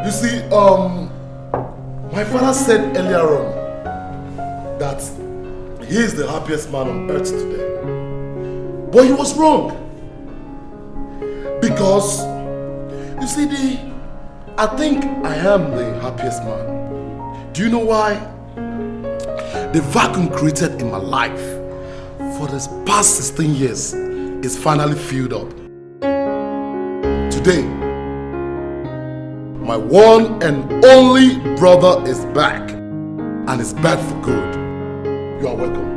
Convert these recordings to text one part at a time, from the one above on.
You see, my father said earlier on that he is the happiest man on earth today. But he was wrong. Because, you see, I think I am the happiest man. Do you know why? The vacuum created in my life for the past 16 years is finally filled up. Today, my one and only brother is back, and is back for good. You are welcome.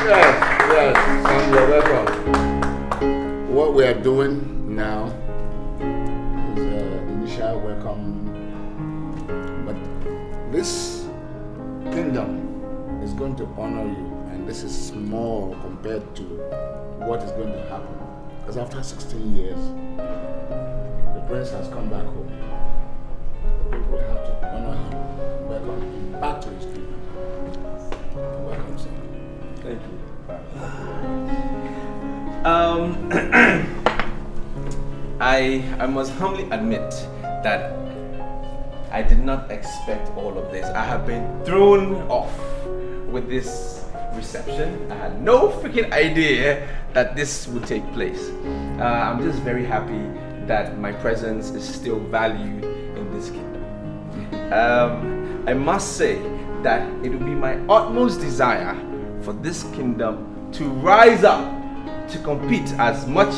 Yes, and you're welcome. What we are doing now is initial welcome, but this kingdom is going to honor you, and this is small compared to what is going to happen. Because after 16 years, the prince has come back home. The people have to honor him, welcome him back to his kingdom. Welcome, sir. Thank you. I must humbly admit that I did not expect all of this. I have been thrown off with this reception. I had no freaking idea that this would take place. I'm just very happy that my presence is still valued in this kingdom. I must say that it will be my utmost desire for this kingdom to rise up, to compete, as much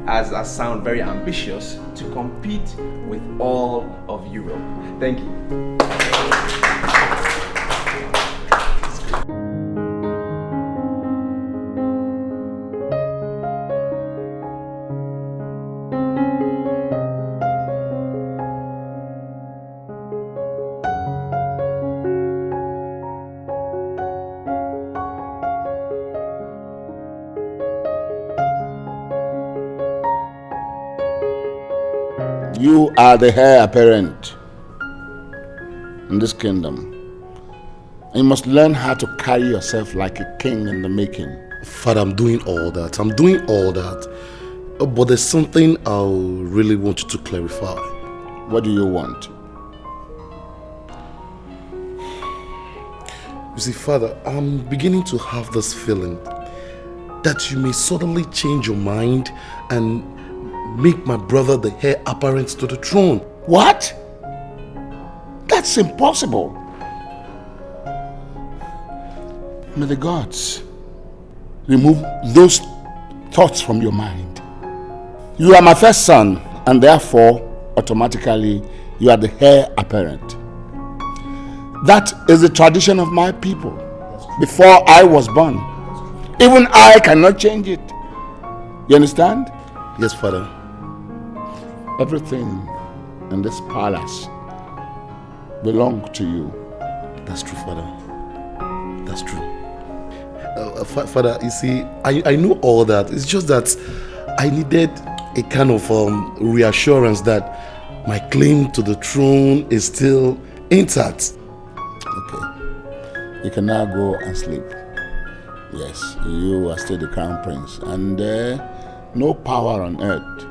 as I sound very ambitious, to compete with all of Europe. Thank you. You are the heir apparent in this kingdom. And you must learn how to carry yourself like a king in the making. Father, I'm doing all that. But there's something I really want you to clarify. What do you want? You see, Father, I'm beginning to have this feeling that you may suddenly change your mind and make my brother the heir apparent to the throne. What? That's impossible. May the gods remove those thoughts from your mind. You are my first son, and therefore, automatically, you are the heir apparent. That is the tradition of my people. Before I was born, even I cannot change it. You understand? Yes, Father. Everything in this palace belongs to you. That's true, Father. That's true. Father, you see, I know all that. It's just that I needed a kind of reassurance that my claim to the throne is still intact. Okay. You can now go and sleep. Yes, you are still the crown prince, and no power on earth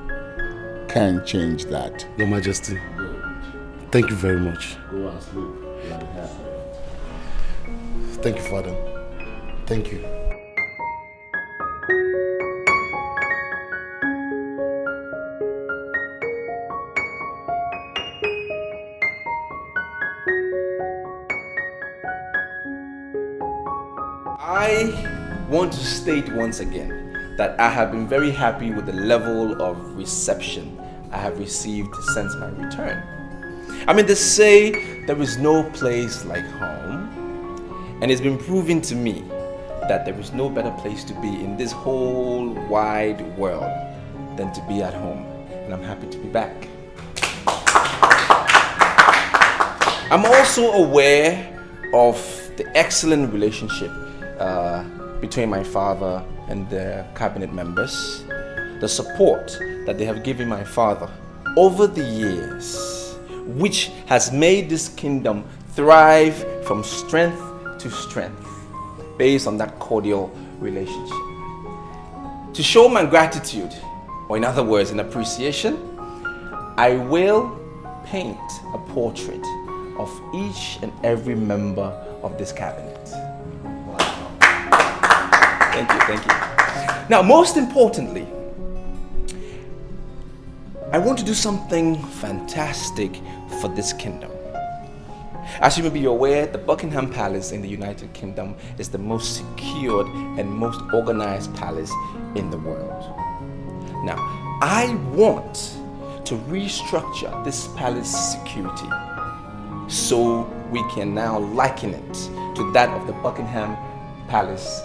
can change that. Your Majesty, thank you very much. Go and sleep. Thank you, Father. Thank you. I want to state once again that I have been very happy with the level of reception I have received since my return. I mean, they say there is no place like home, and it's been proven to me that there is no better place to be in this whole wide world than to be at home, and I'm happy to be back. I'm also aware of the excellent relationship between my father and the cabinet members, the support that they have given my father over the years, which has made this kingdom thrive from strength to strength based on that cordial relationship. To show my gratitude, or in other words, an appreciation, I will paint a portrait of each and every member of this cabinet. Thank you, thank you. Now, most importantly, I want to do something fantastic for this kingdom. As you may be aware, the Buckingham Palace in the United Kingdom is the most secured and most organized palace in the world. Now, I want to restructure this palace security so we can now liken it to that of the Buckingham Palace.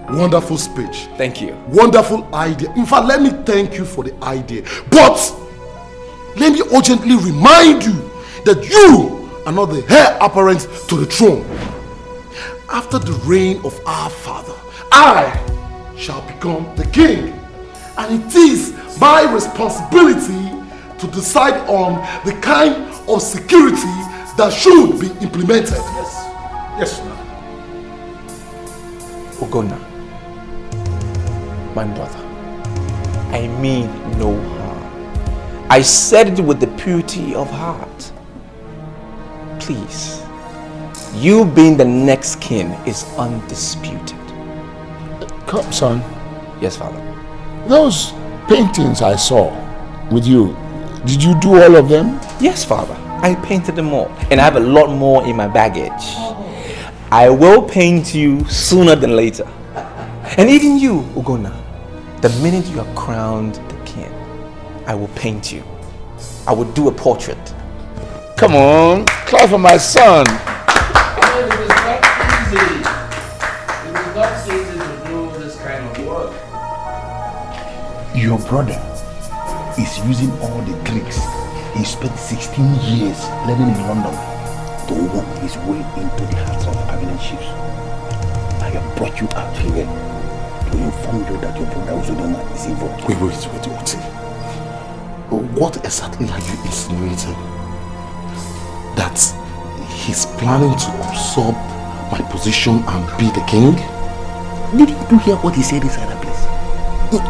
Wonderful speech. Thank you. Wonderful idea. In fact, let me thank you for the idea. But let me urgently remind you that you are not the heir apparent to the throne. After the reign of our father, I shall become the king. And it is my responsibility to decide on the kind of security that should be implemented. Yes. Yes, sir. Ogona, my brother, I mean no harm. I said it with the purity of heart. Please, you being the next king is undisputed. Come, son. Yes, father. Those paintings I saw with you, did you do all of them? Yes, father. I painted them all, and I have a lot more in my baggage. I will paint you sooner than later. And even you, Ogona, the minute you are crowned the king, I will paint you. I will do a portrait. Come on, clap for my son. It is not easy. It is not easy to do this kind of work. Your brother is using all the tricks he spent 16 years learning in London to work his way into the hearts of cabinet chiefs. I have brought you out here to inform you that your brother Uzodoma is involved. Wait. What exactly are you insinuating? That he's planning to usurp my position and be the king? Didn't you hear what he said inside that place?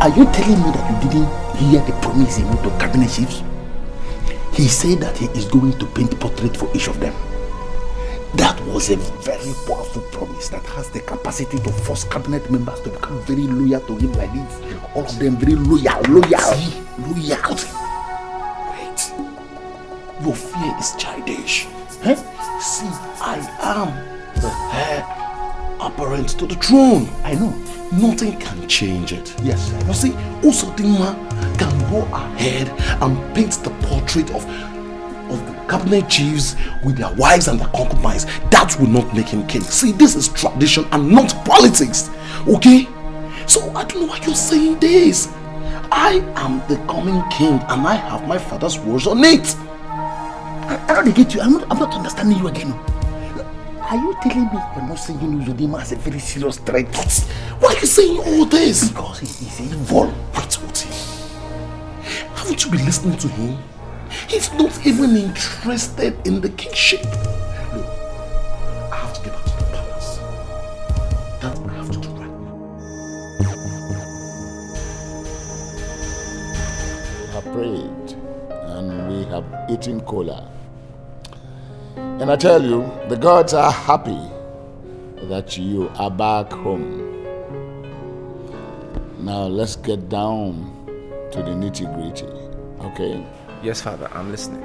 Are you telling me that you didn't hear the promise he made to cabinet chiefs? He said that he is going to paint a portrait for each of them. That was a very powerful promise that has the capacity to force cabinet members to become very loyal to him like this. All of them very loyal. Loyal. Wait. Your fear is childish. Huh? See, I am the heir apparent to the throne. I know. Nothing can change it. Yes, I know. You see, Usodinma can go ahead and paint the portrait of the cabinet chiefs with their wives and their concubines. That will not make him king. See, this is tradition and not politics. Okay? So I don't know why you're saying this. I am the coming king and I have my father's words on it. I don't get you. I'm not understanding you again. Are you telling me you're not saying Uzodinma as a very serious threat? Why are you saying all this? Because he is evil. Wait, haven't you been listening to him? He's not even interested in the kingship. Look, I have to get back to the palace. That's what I have to do right now. We have prayed and we have eaten cola. And I tell you, the gods are happy that you are back home. Now let's get down to the nitty-gritty, okay? Yes, Father, I'm listening.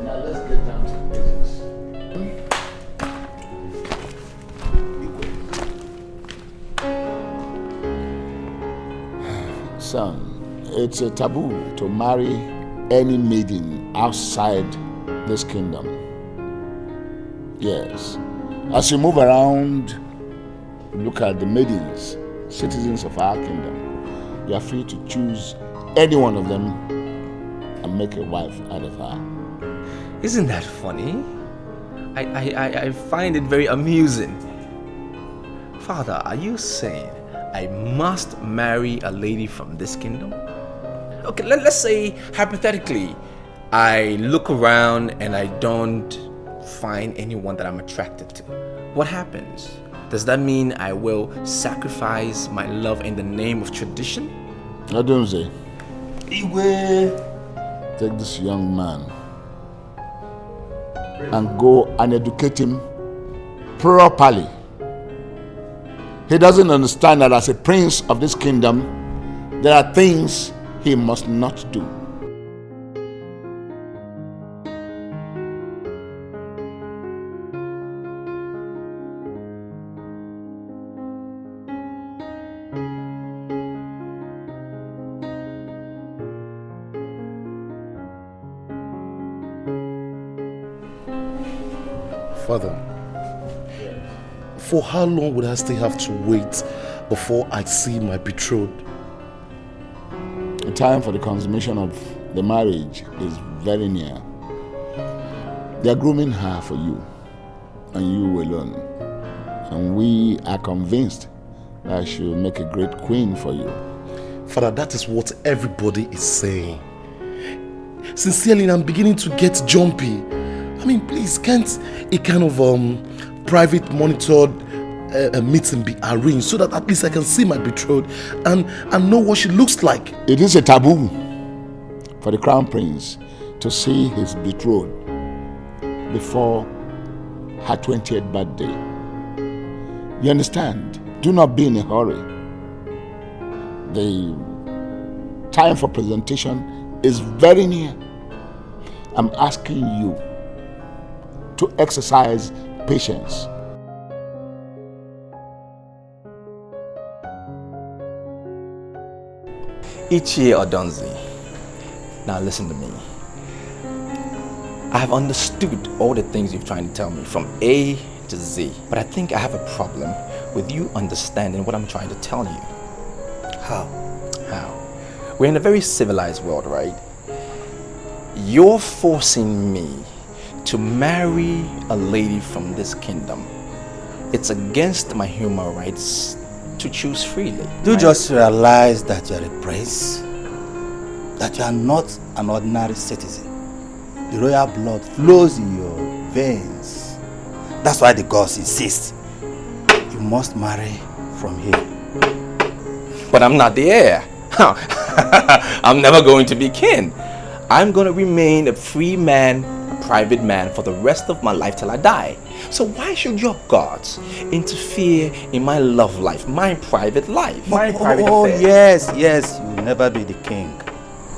Now let's get down to the business. Son, it's a taboo to marry any maiden outside this kingdom. Yes. As you move around, look at the maidens, citizens of our kingdom. You are free to choose any one of them and make a wife out of her. Isn't that funny? I find it very amusing. Father, are you saying I must marry a lady from this kingdom? Okay, let's say hypothetically, I look around and I don't find anyone that I'm attracted to. What happens? Does that mean I will sacrifice my love in the name of tradition? I don't say. Igwe. Take this young man and go and educate him properly. He doesn't understand that as a prince of this kingdom, there are things he must not do. Father, for how long would I still have to wait before I see my betrothed? The time for the consummation of the marriage is very near. They are grooming her for you, and you alone. And we are convinced that she will make a great queen for you. Father, that is what everybody is saying. Sincerely, I'm beginning to get jumpy. I mean, please, can't a kind of private monitored meeting be arranged so that at least I can see my betrothed and know what she looks like? It is a taboo for the crown prince to see his betrothed before her 20th birthday. You understand? Do not be in a hurry. The time for presentation is very near. I'm asking you to exercise patience. Ichie Odonzi, now listen to me. I have understood all the things you're trying to tell me from A to Z, but I think I have a problem with you understanding what I'm trying to tell you. How? We're in a very civilized world, right? You're forcing me to marry a lady from this kingdom. It's against my human rights to choose freely. Do you just realize that you're a prince? That you are not an ordinary citizen? The royal blood flows in your veins. That's why the gods insist you must marry from here. But I'm not the heir. I'm never going to be king. I'm going to remain a free man, a private man for the rest of my life till I die. So why should your gods interfere in my love life, my private life, my private affairs? Yes, you will never be the king.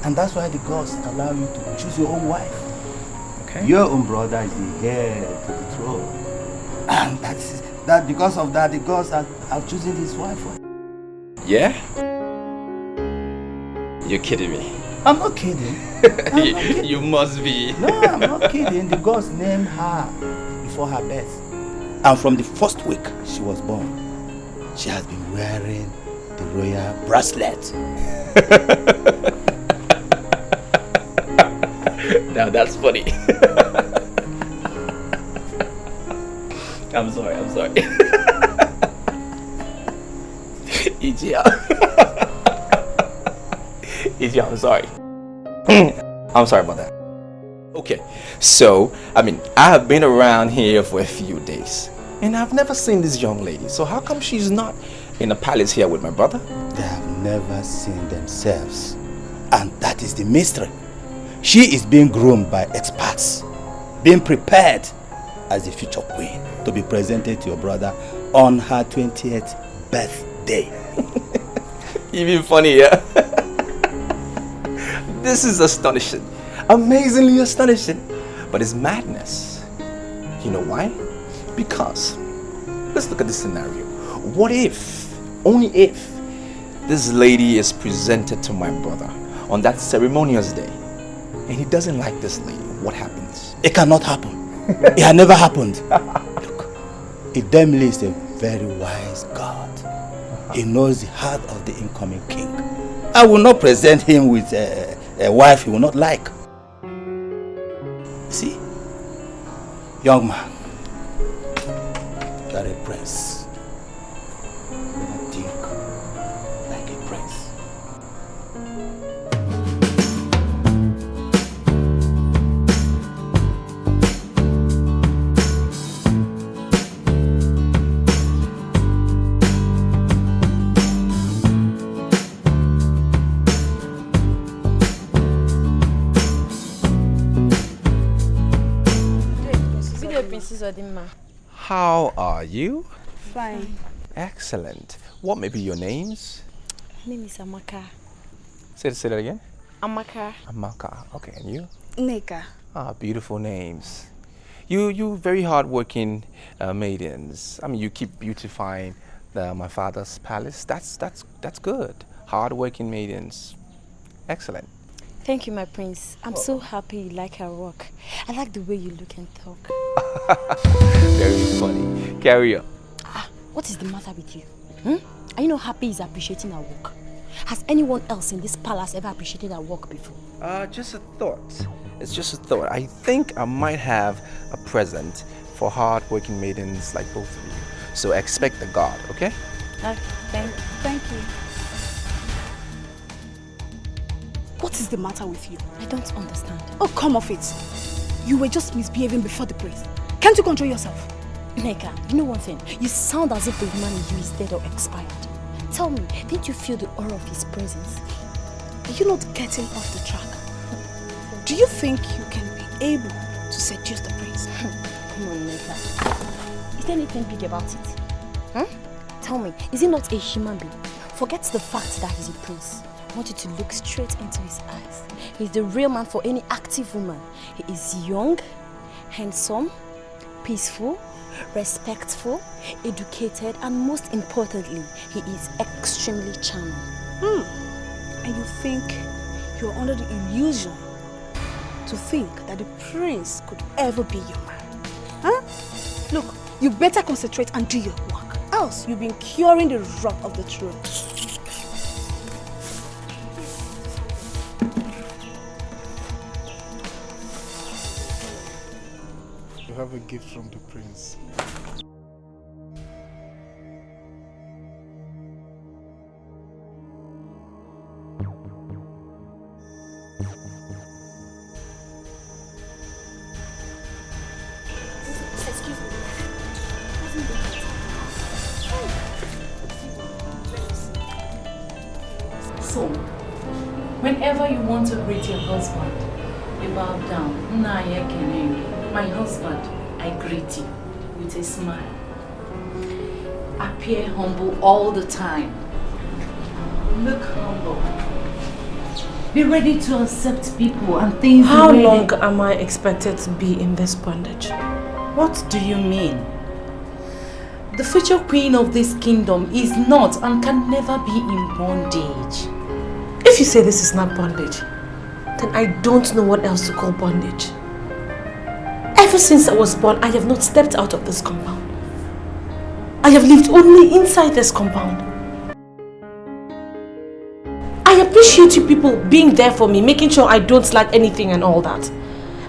And that's why the gods allow you to choose your own wife. Okay. Your own brother is the heir to the throne. And that because of that, the gods have chosen his wife for him. Yeah? You're kidding me. I'm not kidding. You must be. No, I'm not kidding. The gods named her before her birth. And from the first week she was born, she has been wearing the royal bracelet. Now that's funny. I'm sorry. Iji, I'm sorry. I'm sorry about that. Okay, so, I have been around here for a few days and I've never seen this young lady. So how come she's not in the palace here with my brother? They have never seen themselves. And that is the mystery. She is being groomed by experts, being prepared as the future queen to be presented to your brother on her 20th birthday. Even funnier. This is astonishing. Amazingly astonishing. But it's madness. You know why? Because, let's look at this scenario. What if, only if, this lady is presented to my brother on that ceremonious day and he doesn't like this lady? What happens? It cannot happen. It had never happened. Look, Idemili is a very wise God. He knows the heart of the incoming king. I will not present him with a wife he will not like. See, young man, you are a prince. You think like a prince. How are you? Fine. Excellent. What may be your names? My name is Amaka. Say that again. Amaka. Amaka. Okay, and you? Neka. Ah, beautiful names. You very hardworking maidens. You keep beautifying my father's palace. That's good. Hardworking maidens. Excellent. Thank you, my prince. I'm so happy you like our work. I like the way you look and talk. Very funny. Carry on. What is the matter with you? Are you not happy he's appreciating our work? Has anyone else in this palace ever appreciated our work before? Just a thought. It's just a thought. I think I might have a present for hard-working maidens like both of you. So expect the God, okay? Thank you. What is the matter with you? I don't understand. Oh, come off it. You were just misbehaving before the priest. Can't you control yourself? Neka, you know one thing? You sound as if the woman in you is dead or expired. Tell me, didn't you feel the aura of his presence? Are you not getting off the track? Do you think you can be able to seduce the priest? Come on, Neka. Is there anything big about it? Tell me, is he not a human being? Forget the fact that he's a prince. I want you to look straight into his eyes. He's the real man for any active woman. He is young, handsome, peaceful, respectful, educated, and most importantly, he is extremely charming. And you think you're under the illusion to think that the prince could ever be your man? Look, you better concentrate and do your work. Else you'll be incurring the wrath of the throne. You have a gift from the prince. Excuse me. So, whenever you want to greet your husband, you bow down. My husband, I greet you with a smile. Appear humble all the time. Look humble. Be ready to accept people and things. How long am I expected to be in this bondage? What do you mean? The future queen of this kingdom is not and can never be in bondage. If you say this is not bondage, then I don't know what else to call bondage. Ever since I was born, I have not stepped out of this compound. I have lived only inside this compound. I appreciate you people being there for me, making sure I don't lack anything and all that.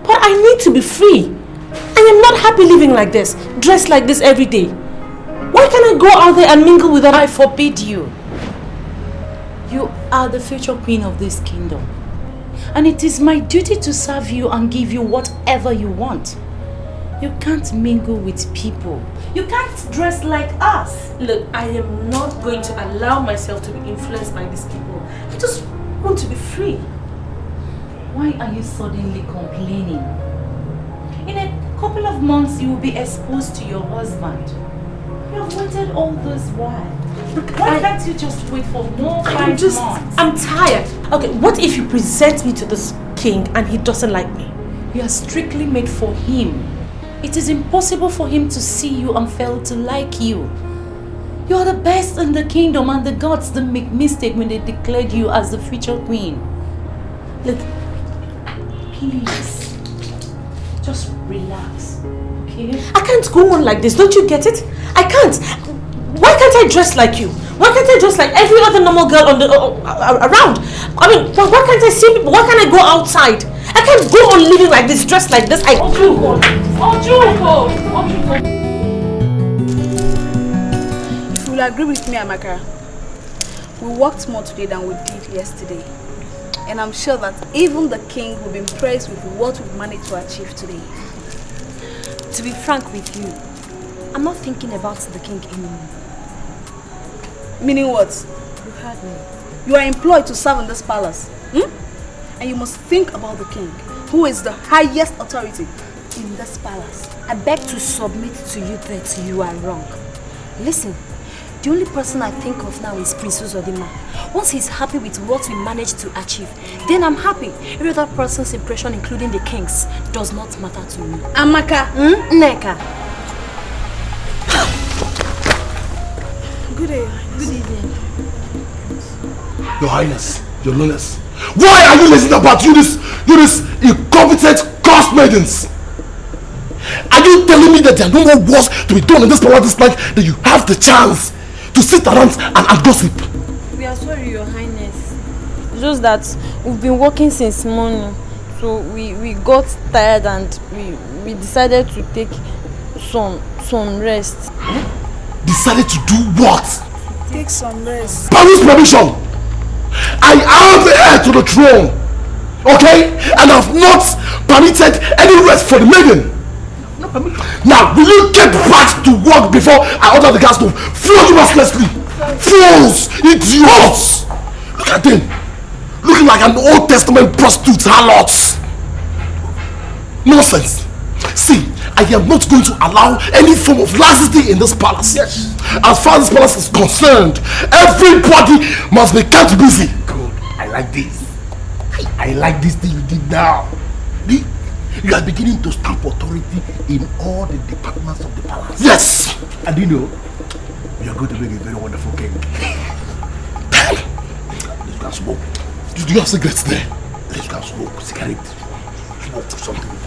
But I need to be free. I am not happy living like this, dressed like this every day. Why can't I go out there and mingle with them? I forbid you. You are the future queen of this kingdom. And it is my duty to serve you and give you whatever you want. You can't mingle with people. You can't dress like us. Look, I am not going to allow myself to be influenced by these people. I just want to be free. Why are you suddenly complaining? In a couple of months, you will be exposed to your husband. You have waited all this while. Look, why can't you just wait for more 5 months? I'm tired. Okay, what if you present me to this king and he doesn't like me? You are strictly made for him. It is impossible for him to see you and fail to like you. You are the best in the kingdom and the gods didn't make mistake when they declared you as the future queen. Look, please, just relax, okay? I can't go on like this, don't you get it? I can't. Why can't I dress like you? Why can't I dress like every other normal girl on the around? I mean, why can't I see people? Why can't I go outside? I can't go on living like this, dressed like this. If you will agree with me, Amaka, we worked more today than we did yesterday. And I'm sure that even the king will be impressed with what we've managed to achieve today. To be frank with you, I'm not thinking about the king anymore. Meaning what? You heard me. You are employed to serve in this palace. And you must think about the king, who is the highest authority in this palace. I beg to submit to you that you are wrong. Listen, the only person I think of now is Prince Uzodimma. Once he's happy with what we managed to achieve, then I'm happy. Every other person's impression, including the king's, does not matter to me. Amaka. Neka. Good day. Good evening. Your Highness, Your Lordness, why are you listening about you this incompetent cursed maidens? Are you telling me that there are no more wars to be done in this palace this night, that you have the chance to sit around and gossip? We are sorry, Your Highness. Just that we've been working since morning, so we got tired and we decided to take some rest. Decided to do what? Take some rest. By whose permission? I am the heir to the throne, okay? And I've not permitted any rest for the maiden. Now, will you get back to work before I order the guards to flog you mercilessly? Fools! Idiots! Look at them, looking like an Old Testament prostitute harlots. Nonsense. See, I am not going to allow any form of laxity in this palace. Yes. As far as this palace is concerned, everybody must be kept busy. Good. I like this. I like this thing you did now. You are beginning to stamp authority in all the departments of the palace. Yes. And you know, you are going to make a very wonderful king. Let's go and smoke. Do you have cigarettes there? Let's go and smoke. Cigarette. Smoke something.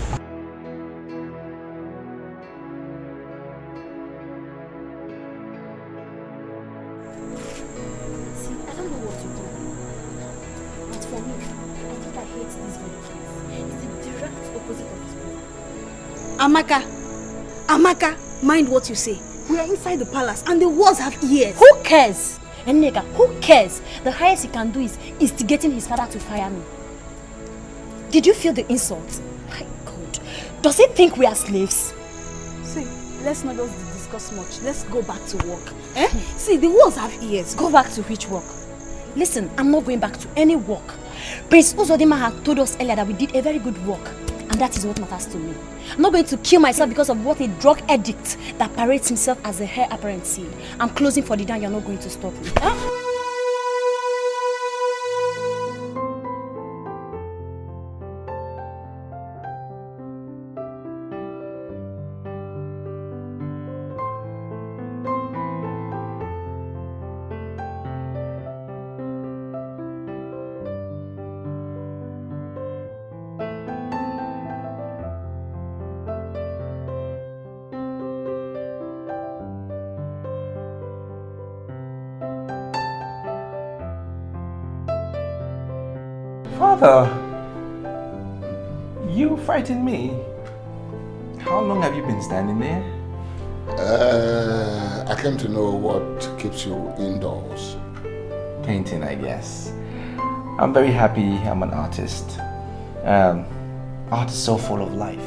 Amaka, mind what you say. We are inside the palace and the walls have ears. Who cares? And nigga, who cares? The highest he can do is instigating his father to fire me. Did you feel the insult? My God. Does he think we are slaves? See, let's not just discuss much. Let's go back to work. See, the walls have ears. Go back to which work? Listen, I'm not going back to any work. Prince Uzodimma had told us earlier that we did a very good work. And that is what matters to me. I'm not going to kill myself because of what a drug addict that parades himself as a heir apparent said. I'm closing for the day. You're not going to stop me. Father, you frighten me. How long have you been standing there? I came to know what keeps you indoors. Painting, I guess. I'm very happy I'm an artist. Art is so full of life.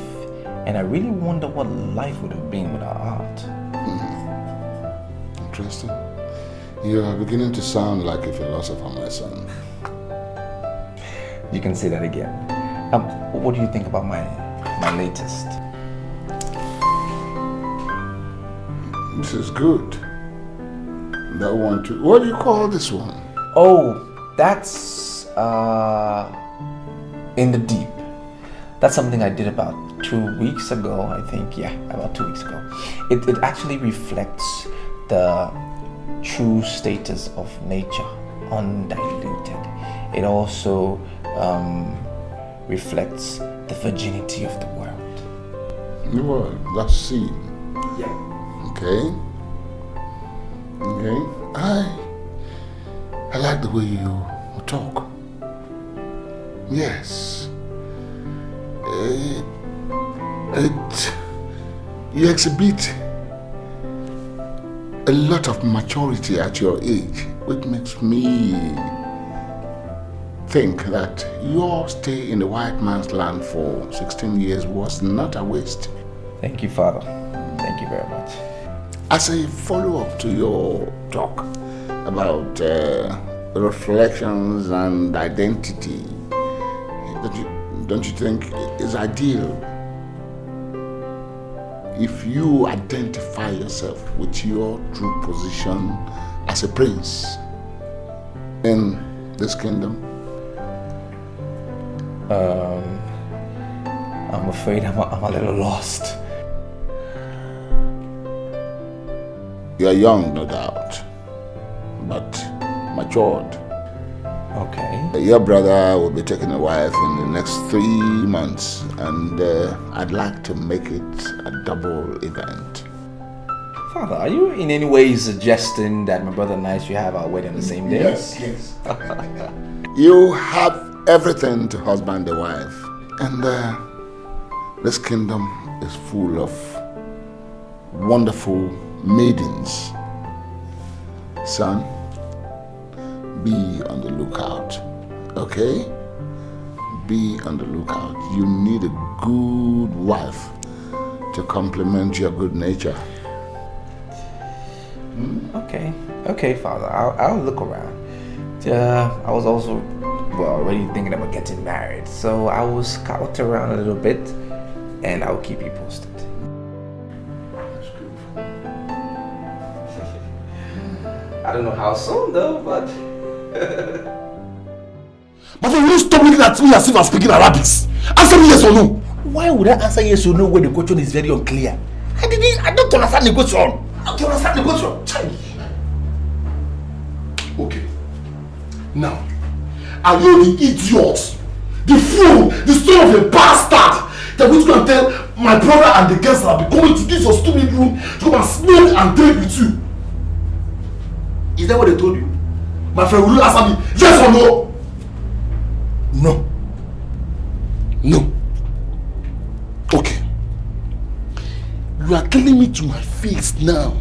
And I really wonder what life would have been without art. Interesting. You are beginning to sound like a philosopher, my son. You can say that again. What do you think about my latest? This is good. That one too. What do you call this one? Oh, that's In the Deep. That's something I did about 2 weeks ago, I think. Yeah, about 2 weeks ago. It actually reflects the true status of nature, undiluted. It also reflects the virginity of the world. Well, that's seen. Yeah. Okay. I like the way you talk. Yes. You exhibit a lot of maturity at your age, which makes me think that your stay in the white man's land for 16 years was not a waste. Thank you, Father. Thank you very much. As a follow-up to your talk about reflections and identity, don't you think it's ideal if you identify yourself with your true position as a prince in this kingdom? I'm afraid I'm a little lost. You are young, no doubt, but matured. Okay. Your brother will be taking a wife in the next 3 months, and I'd like to make it a double event. Father, are you in any way suggesting that my brother and I should have our wedding on the same day? Yes. You have everything to husband the wife, and this kingdom is full of wonderful maidens. Son, be on the lookout, okay? Be on the lookout. You need a good wife to complement your good nature. Okay, Father. I'll look around. I was also already thinking about getting married, so I will scout around a little bit, and I'll keep you posted. That's good. I don't know how soon though, but. But will you stop looking at me as if I'm speaking Arabic? Answer me yes or no. Why would I answer yes or no when the question is very unclear? I don't understand the question. I don't understand the question. Okay. Now, are you the idiot, the fool, the son of a bastard that was going to tell my brother and the girls that I'll be coming to this your stupid room to come and smoke and drink with you? Is that what they told you? My friend, will you answer me yes or no? No. Okay. You are telling me to my face now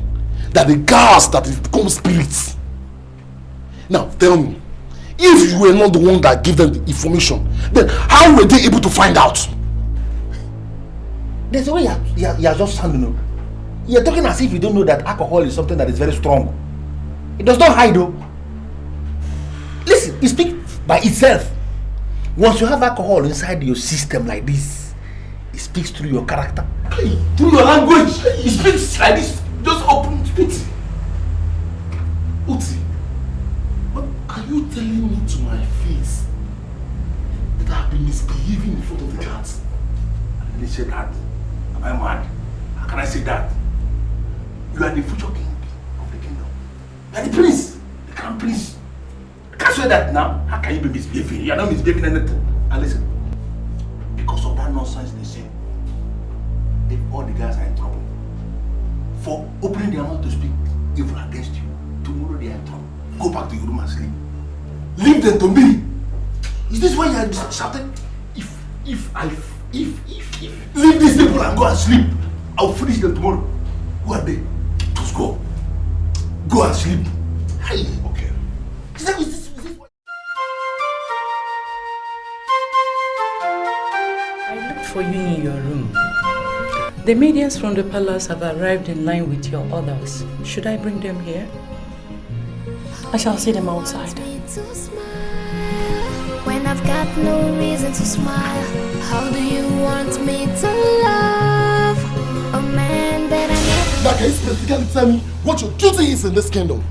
that the gas that is become spirits. Now tell me, if you were not the one that gave them the information, then how were they able to find out? There's a way you are just sounding. You're talking as if you don't know that alcohol is something that is very strong. It does not hide though. Listen, it speaks by itself. Once you have alcohol inside your system like this, it speaks through your character. Through your language. It speaks like this. Just open it. Uti, what are you telling me to my face that I've been misbehaving in front of the cats? I didn't say that. Am I mad? How can I say that? You are the future king of the kingdom. You are the prince, the crown prince. I can't say that now. How can you be misbehaving? You are not misbehaving anything. And listen, because of that nonsense they say, if all the guys are in trouble for opening their mouth to speak evil against you, tomorrow they are in trouble. Go back to your room and sleep. Leave them to me. Is this why you are shouting? If leave these people and go and sleep, I'll finish them tomorrow. Who are they? Just go. Go and sleep. Hey, okay. Is this what? I looked for you in your room. The mediums from the palace have arrived in line with your orders. Should I bring them here? I shall see them outside. When I've got no reason to smile, how do you want me to love a man that I never... Now can you specifically tell me what your duty is in this kingdom?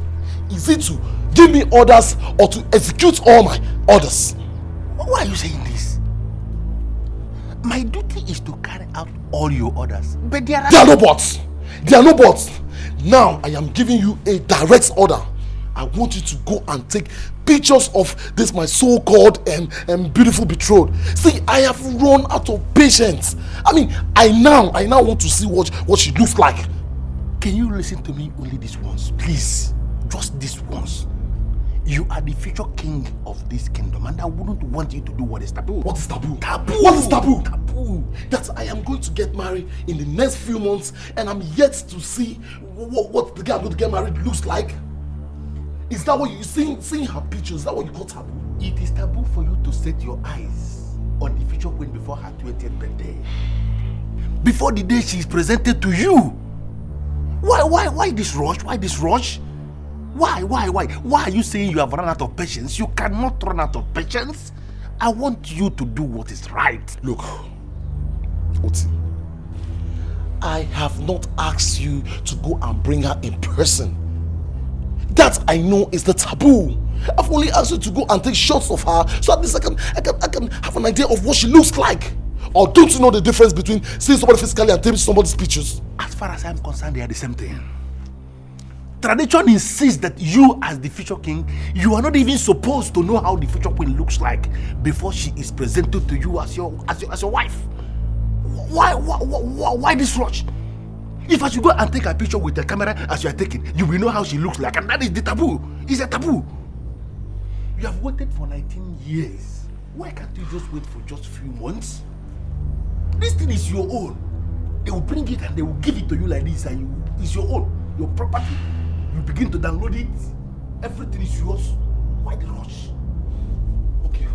Is it to give me orders or to execute all my orders? Why are you saying this? My duty is to carry out all your orders. But there are no buts. There are no buts. Now I am giving you a direct order. I want you to go and take pictures of this my so-called beautiful betrothed. See, I have run out of patience. I mean, I now want to see what she looks like. Can you listen to me only this once, please? Just this once. You are the future king of this kingdom, and I wouldn't want you to do what is taboo. What is taboo? Taboo. What is taboo? Taboo. That I am going to get married in the next few months, and I'm yet to see what the guy I'm going to get married looks like. Is that what you seeing her pictures? Is that what you call taboo? It is taboo for you to set your eyes on the future queen before her 20th birthday. Before the day she is presented to you. Why this rush? Why this rush? Why are you saying you have run out of patience? You cannot run out of patience. I want you to do what is right. Look, Oti, I have not asked you to go and bring her in person. That I know is the taboo. I've only asked you to go and take shots of her so at least I can have an idea of what she looks like. Or don't you know the difference between seeing somebody physically and taking somebody's pictures? As far as I'm concerned, they are the same thing. Tradition insists that you, as the future king, you are not even supposed to know how the future queen looks like before she is presented to you as your wife. Why this rush? If I should go and take a picture with the camera as you are taking, you will know how she looks like, and that is the taboo. It's a taboo. You have waited for 19 years. Why can't you just wait for just a few months? This thing is your own. They will bring it and they will give it to you like this, and it's your own, your property. You begin to download it. Everything is yours. Why the rush? Okay.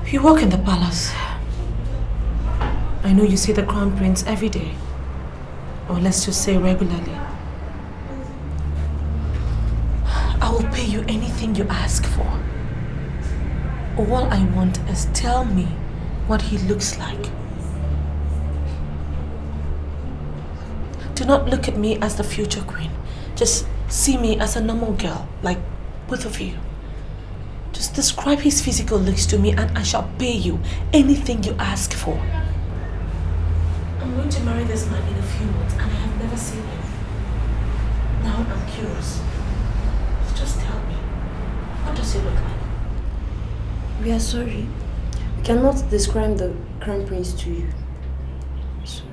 You work in the palace. I know you see the crown prince every day. Or let's just say regularly. I will pay you anything you ask for. All I want is tell me what he looks like. Do not look at me as the future queen. Just see me as a normal girl, like both of you. Just describe his physical looks to me and I shall pay you anything you ask for. I'm going to marry this man in a few months and I have never seen him. Now I'm curious. Just tell me, what does he look like? We are sorry. We cannot describe the crown prince to you. Sorry.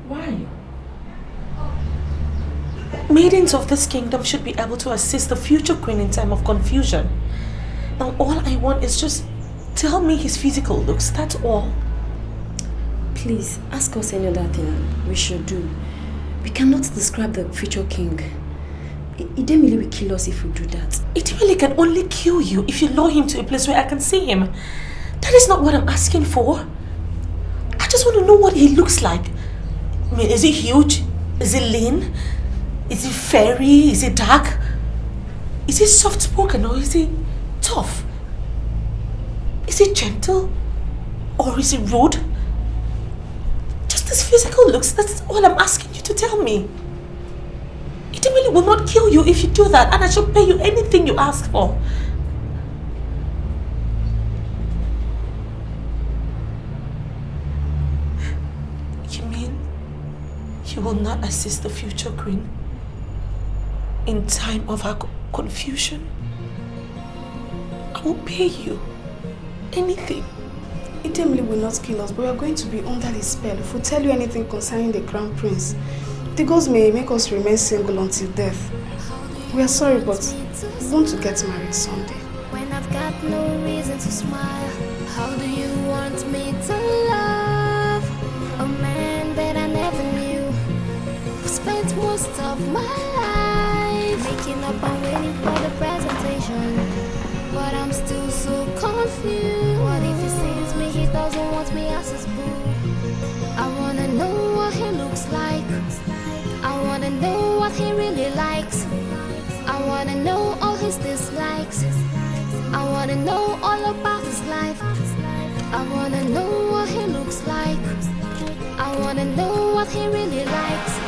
Why? Maidens of this kingdom should be able to assist the future queen in time of confusion. Now all I want is just tell me his physical looks, that's all. Please, ask us any other thing we should do. We cannot describe the future king. Idemili will kill us if we do that. Idemili can only kill you if you lure him to a place where I can see him. That is not what I'm asking for. I just want to know what he looks like. I mean, is he huge? Is he lean? Is he fairy? Is he dark? Is he soft-spoken or is he tough? Is he gentle? Or is he rude? Just his physical looks, that's all I'm asking you to tell me. Idemili will not kill you if you do that, and I shall pay you anything you ask for. You mean you will not assist the future queen in time of her confusion? I will pay you anything. Idemili will not kill us, but we are going to be under his spell if we tell you anything concerning the crown prince. The ghost may make us remain single until death. We are sorry, but want to get married someday. When I've got no reason to smile, how do you want me to love a man that I never knew? Spent most of my life waking up and waiting for the presentation, but I'm still so confused. What if he sees me, he doesn't want me as his boo? I wanna know what he looks like. I wanna know what he really likes. I wanna know all his dislikes. I wanna know all about his life. I wanna know what he looks like. I wanna know what he really likes.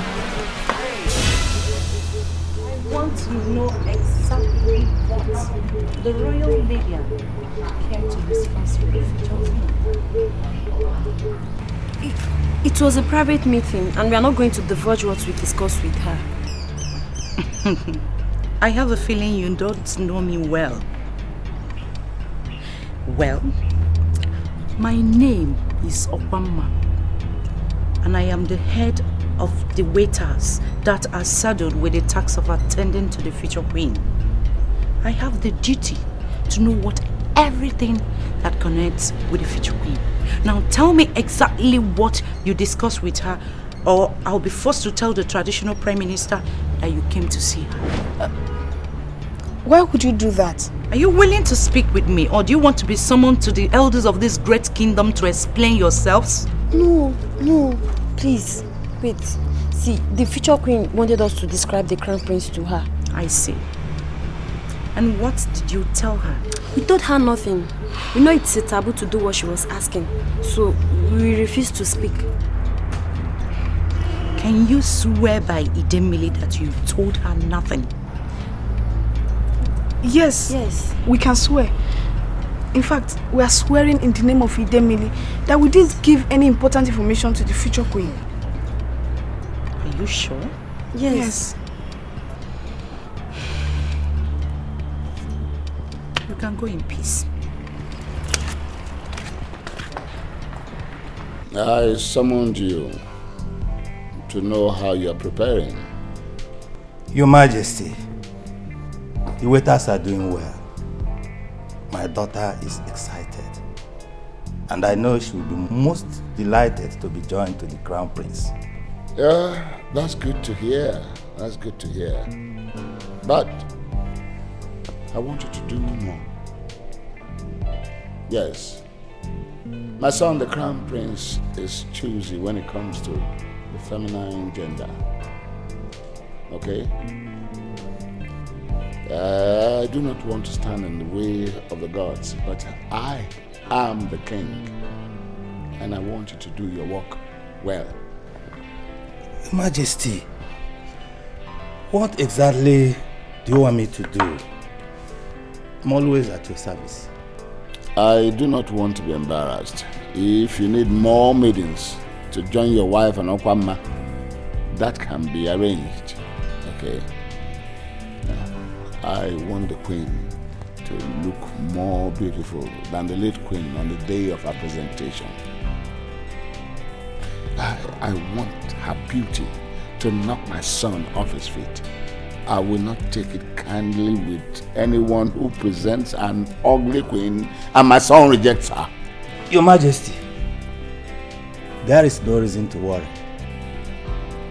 I want to know exactly what the royal lady came to discuss with the future queen. It was a private meeting and we are not going to divulge what we discussed with her. I have a feeling you don't know me well. Well, my name is Okwamma, and I am the head of the waiters that are saddled with the task of attending to the future queen. I have the duty to know everything that connects with the future queen. Now tell me exactly what you discussed with her, or I'll be forced to tell the traditional prime minister that you came to see her. Why would you do that? Are you willing to speak with me, or do you want to be summoned to the elders of this great kingdom to explain yourselves? No, please, wait. See, the future queen wanted us to describe the crown prince to her. I see. And what did you tell her? We told her nothing. You know it's a taboo to do what she was asking, so we refused to speak. Can you swear by Idemili that you told her nothing? Yes, we can swear. In fact, we are swearing in the name of Idemili that we didn't give any important information to the future queen. Are you sure? Yes. You can go in peace. I summoned you to know how you are preparing. Your Majesty, the waiters are doing well. My daughter is excited, and I know she will be most delighted to be joined to the Crown Prince. Yeah, that's good to hear. That's good to hear. But I want you to do more. Yes. My son, the Crown Prince, is choosy when it comes to the feminine gender. Okay? I do not want to stand in the way of the gods, but I am the king, and I want you to do your work well. Your Majesty, what exactly do you want me to do? I'm always at your service. I do not want to be embarrassed. If you need more maidens to join your wife and Okwamma, that can be arranged. Okay? I want the queen to look more beautiful than the late queen on the day of her presentation. I want her beauty to knock my son off his feet. I will not take it kindly with anyone who presents an ugly queen and my son rejects her. Your Majesty, there is no reason to worry.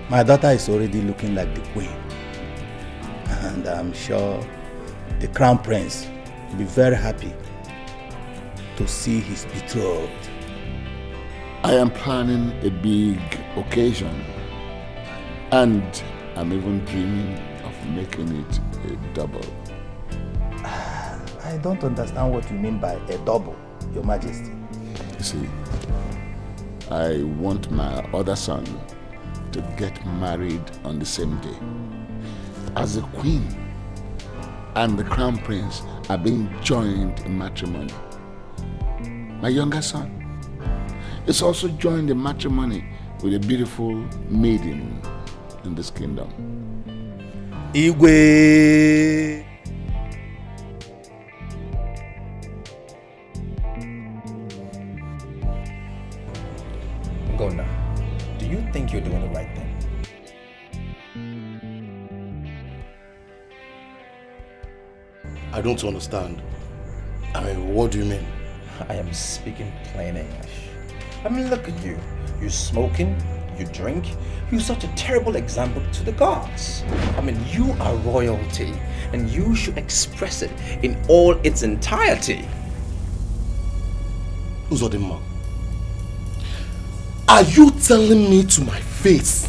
My daughter is already looking like the queen. And I'm sure the Crown Prince will be very happy to see his betrothed. I am planning a big occasion, and I'm even dreaming of making it a double. I don't understand what you mean by a double, Your Majesty. You see, I want my other son to get married on the same day. As the queen and the crown prince are being joined in matrimony, my younger son is also joined in matrimony with a beautiful maiden in this kingdom. Igwe! Gona, do you think you're doing the right thing? I don't understand. I mean, what do you mean? I am speaking plain English. I mean, look at you. You're smoking, you drink, you're such a terrible example to the gods. I mean, you are royalty, and you should express it in all its entirety. Uzodimma, are you telling me to my face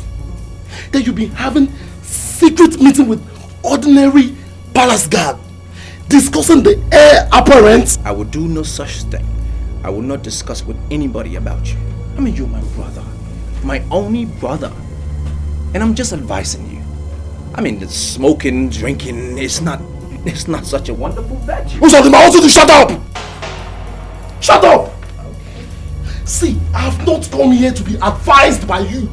that you've been having secret meeting with ordinary palace guard, discussing the heir apparent? I will do no such thing. I will not discuss with anybody about you. I mean, you're my brother, my only brother, and I'm just advising you. I mean, the smoking, drinking, it's not such a wonderful virtue. Uzodimma, I want you to shut up! Shut up! See, I have not come here to be advised by you.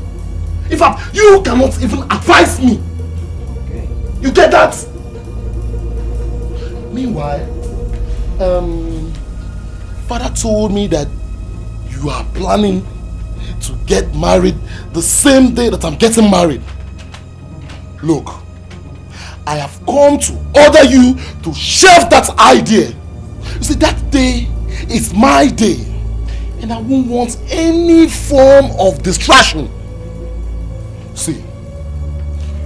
In fact, you cannot even advise me. Okay. You get that? Meanwhile, Father told me that you are planning to get married the same day that I'm getting married. Look, I have come to order you to shelve that idea. You see, that day is my day. And I won't want any form of distraction. See,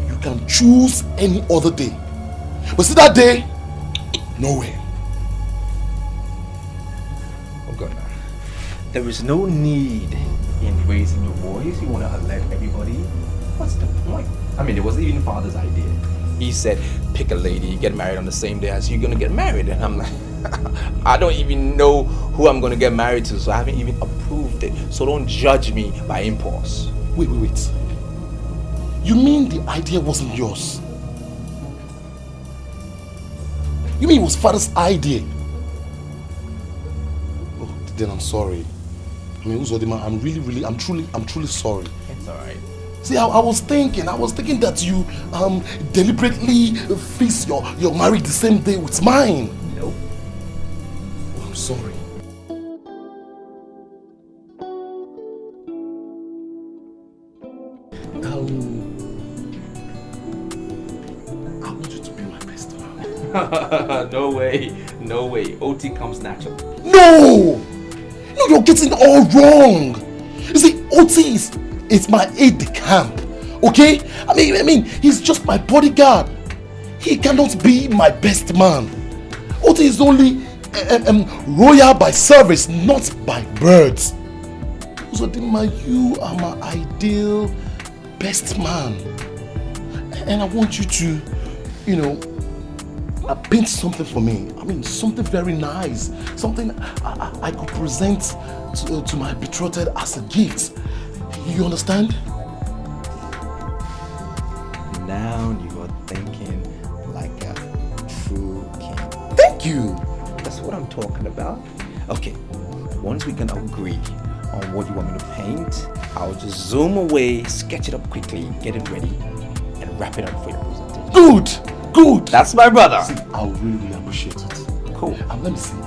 you can choose any other day. But see that day, no way. Oh God, now. There is no need in raising your voice. You want to alert everybody. What's the point? I mean, it was even Father's idea. He said, pick a lady, get married on the same day as you're going to get married. And I'm like, I don't even know who I'm going to get married to, so I haven't even approved it. So don't judge me by impulse. Wait. You mean the idea wasn't yours? You mean it was Father's idea? Oh, then I'm sorry. I mean, Uzodimma, I'm truly sorry. It's alright. See, I was thinking that you deliberately fix your marriage the same day with mine. Nope. Oh, I'm sorry. I want you to be my best man. No way. OT comes natural. No, you're getting it all wrong. You see, OT is my aide-de-camp, okay? I mean, he's just my bodyguard. He cannot be my best man. OT is only royal by service, not by birth. Uzodimma, you are my ideal best man. And I want you to, paint something for me. I mean, something very nice. Something I could present to my betrothed as a gift. You understand? Now you are thinking like a true king. Thank you. That's what I'm talking about. Okay, once we can agree on what you want me to paint, I'll just zoom away, sketch it up quickly, get it ready, and wrap it up for your presentation. Good. That's my brother. See, I'll really appreciate it. Cool. Let me see.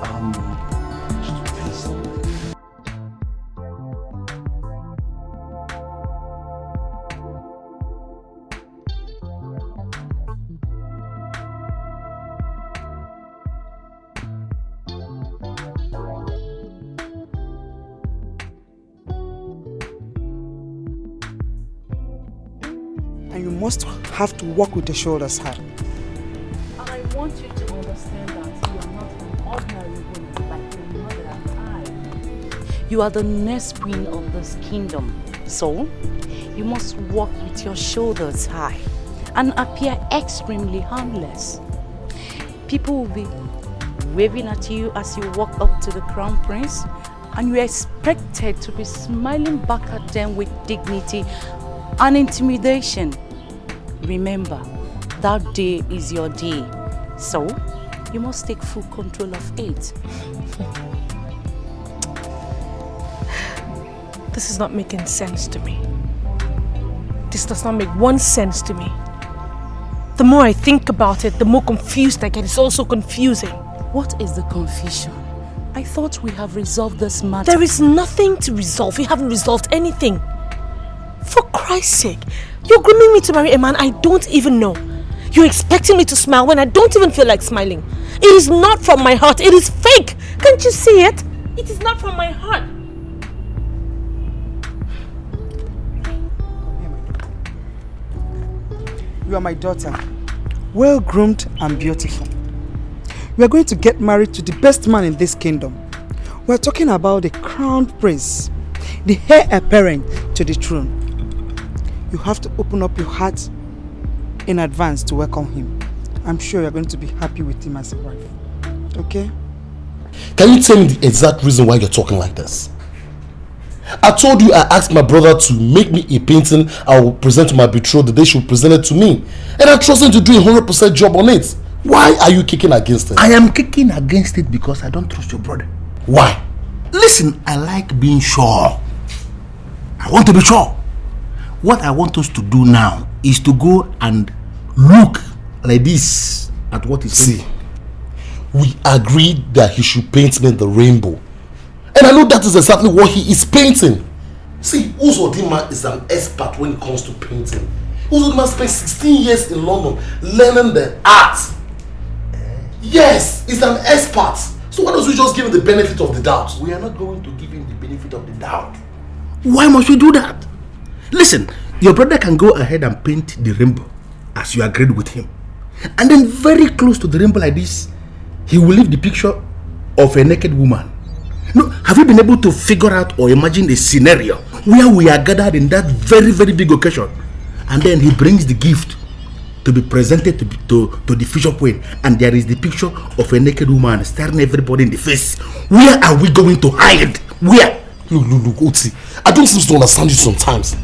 And you must have to walk with your shoulders high. And I want you to understand that you are not an ordinary woman like your mother and I. You are the next queen of this kingdom. So, you must walk with your shoulders high and appear extremely harmless. People will be waving at you as you walk up to the crown prince, and you are expected to be smiling back at them with dignity and intimidation. Remember, that day is your day, so you must take full control of it. This is not making sense to me. This does not make one sense to me. The more I think about it, the more confused I get. It's also confusing. What is the confusion? I thought we have resolved this matter. There is nothing to resolve. We haven't resolved anything. For Christ's sake, you're grooming me to marry a man I don't even know. You're expecting me to smile when I don't even feel like smiling. It is not from my heart. It is fake. Can't you see it? It is not from my heart. You are my daughter, well-groomed and beautiful. We are going to get married to the best man in this kingdom. We are talking about the crown prince, the heir apparent to the throne. You have to open up your heart in advance to welcome him. I'm sure you're going to be happy with him as a wife. Okay? Can you tell me the exact reason why you're talking like this? I told you I asked my brother to make me a painting I will present to my betrothed the day she will present it to me. And I trust him to do a 100% job on it. Why are you kicking against it? I am kicking against it because I don't trust your brother. Why? Listen, I like being sure. I want to be sure. What I want us to do now is to go and look like this at what he's saying. See, we agreed that he should paint me the rainbow. And I know that is exactly what he is painting. See, Uzodima is an expert when it comes to painting. Uzodima spent 16 years in London learning the art. Yes, he's an expert. So why don't we just give him the benefit of the doubt? We are not going to give him the benefit of the doubt. Why must we do that? Listen, your brother can go ahead and paint the rainbow as you agreed with him. And then very close to the rainbow like this, he will leave the picture of a naked woman. No, have you been able to figure out or imagine a scenario where we are gathered in that very, very big occasion, and then he brings the gift to be presented to the future queen, and there is the picture of a naked woman staring everybody in the face? Where are we going to hide? Where? Look, Oti, I don't seem to understand you sometimes.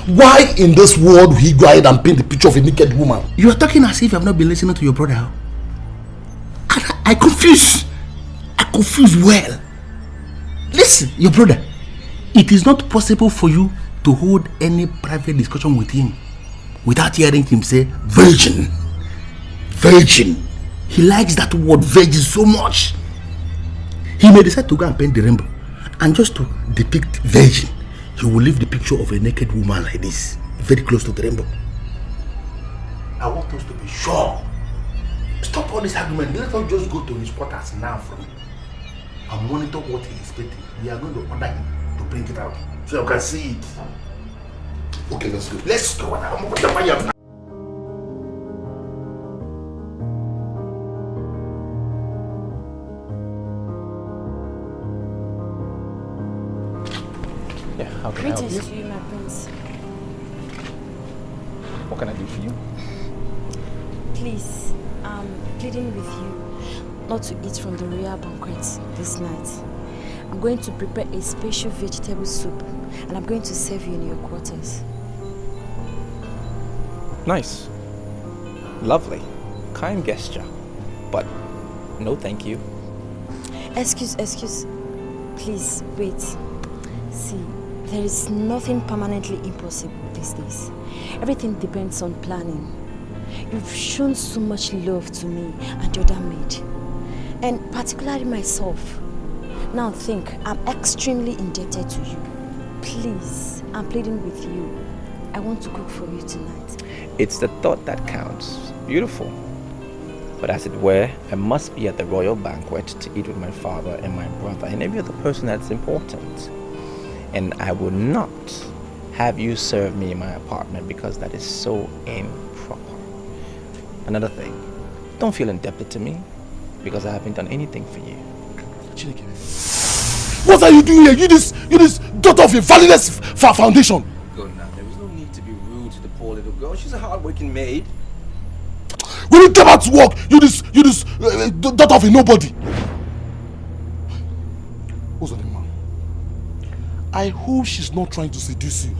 Why in this world will he go ahead and paint the picture of a naked woman? You are talking as if you have not been listening to your brother. I confuse well. Listen, your brother, it is not possible for you to hold any private discussion with him without hearing him say virgin. Virgin. He likes that word virgin so much. He may decide to go and paint the rainbow, and just to depict virgin, he will leave the picture of a naked woman like this, very close to the rainbow. I want us to be sure. Stop all this argument. Let us just go to his quarters now from and monitor what he is painting. We are going to order him to print it out so you can see it. Okay, let's go. Let's go now. Yeah, how can I help you? Greetings to you, my prince. What can I do for you? Please, I'm pleading with you not to eat from the royal banquet this night. I'm going to prepare a special vegetable soup, and I'm going to serve you in your quarters. Nice. Lovely. Kind gesture. But no thank you. Excuse. Please, wait. See, there is nothing permanently impossible these days. Everything depends on planning. You've shown so much love to me and your other maid, and particularly myself. Now think, I'm extremely indebted to you. Please, I'm pleading with you. I want to cook for you tonight. It's the thought that counts. Beautiful. But as it were, I must be at the royal banquet to eat with my father and my brother and every other person that's important. And I will not have you serve me in my apartment because that is so improper. Another thing, don't feel indebted to me because I haven't done anything for you. What are you doing here? You this daughter of a valueless foundation. Good now, there is no need to be rude to the poor little girl. She's a hard-working maid. When you come out to work, you this daughter of a nobody. What's the man? I hope she's not trying to seduce you,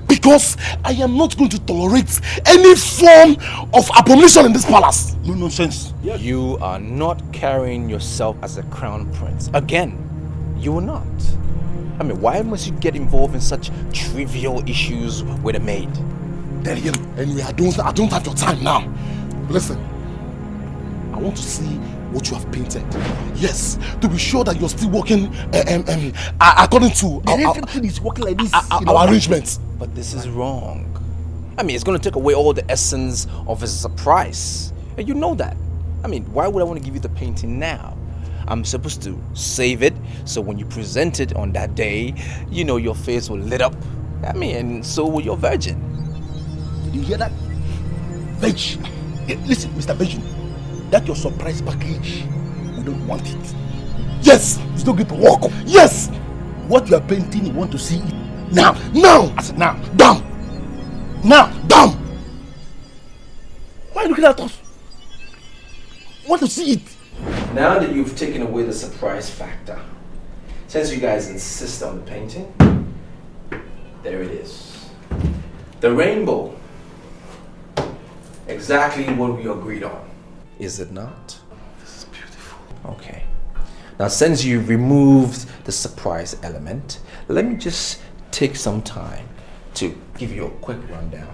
because I am not going to tolerate any form of abomination in this palace. No nonsense. You are not carrying yourself as a crown prince. Again, you are not. I mean, why must you get involved in such trivial issues with a maid? Then again, anyway, I don't have your time now. Listen, I want to see what you have painted. Yes, to be sure that you're still working according to everything is working like this. Our arrangements. But this is wrong. I mean, it's going to take away all the essence of a surprise. And you know that. I mean, why would I want to give you the painting now? I'm supposed to save it so when you present it on that day, you know, your face will lit up. I mean, and so will your virgin. Did you hear that? Virgin. Listen, Mr. Virgin, that's your surprise package. We don't want it. Yes, it's not going to work. Yes, what you are painting, you want to see it now. Now! I said now. Down! Now! Down! Why are you looking at us? I want to see it. Now that you've taken away the surprise factor, since you guys insist on the painting, there it is. The rainbow. Exactly what we agreed on. Is it not? This is beautiful. Okay. Now, since you've removed the surprise element, let me just take some time to give you a quick rundown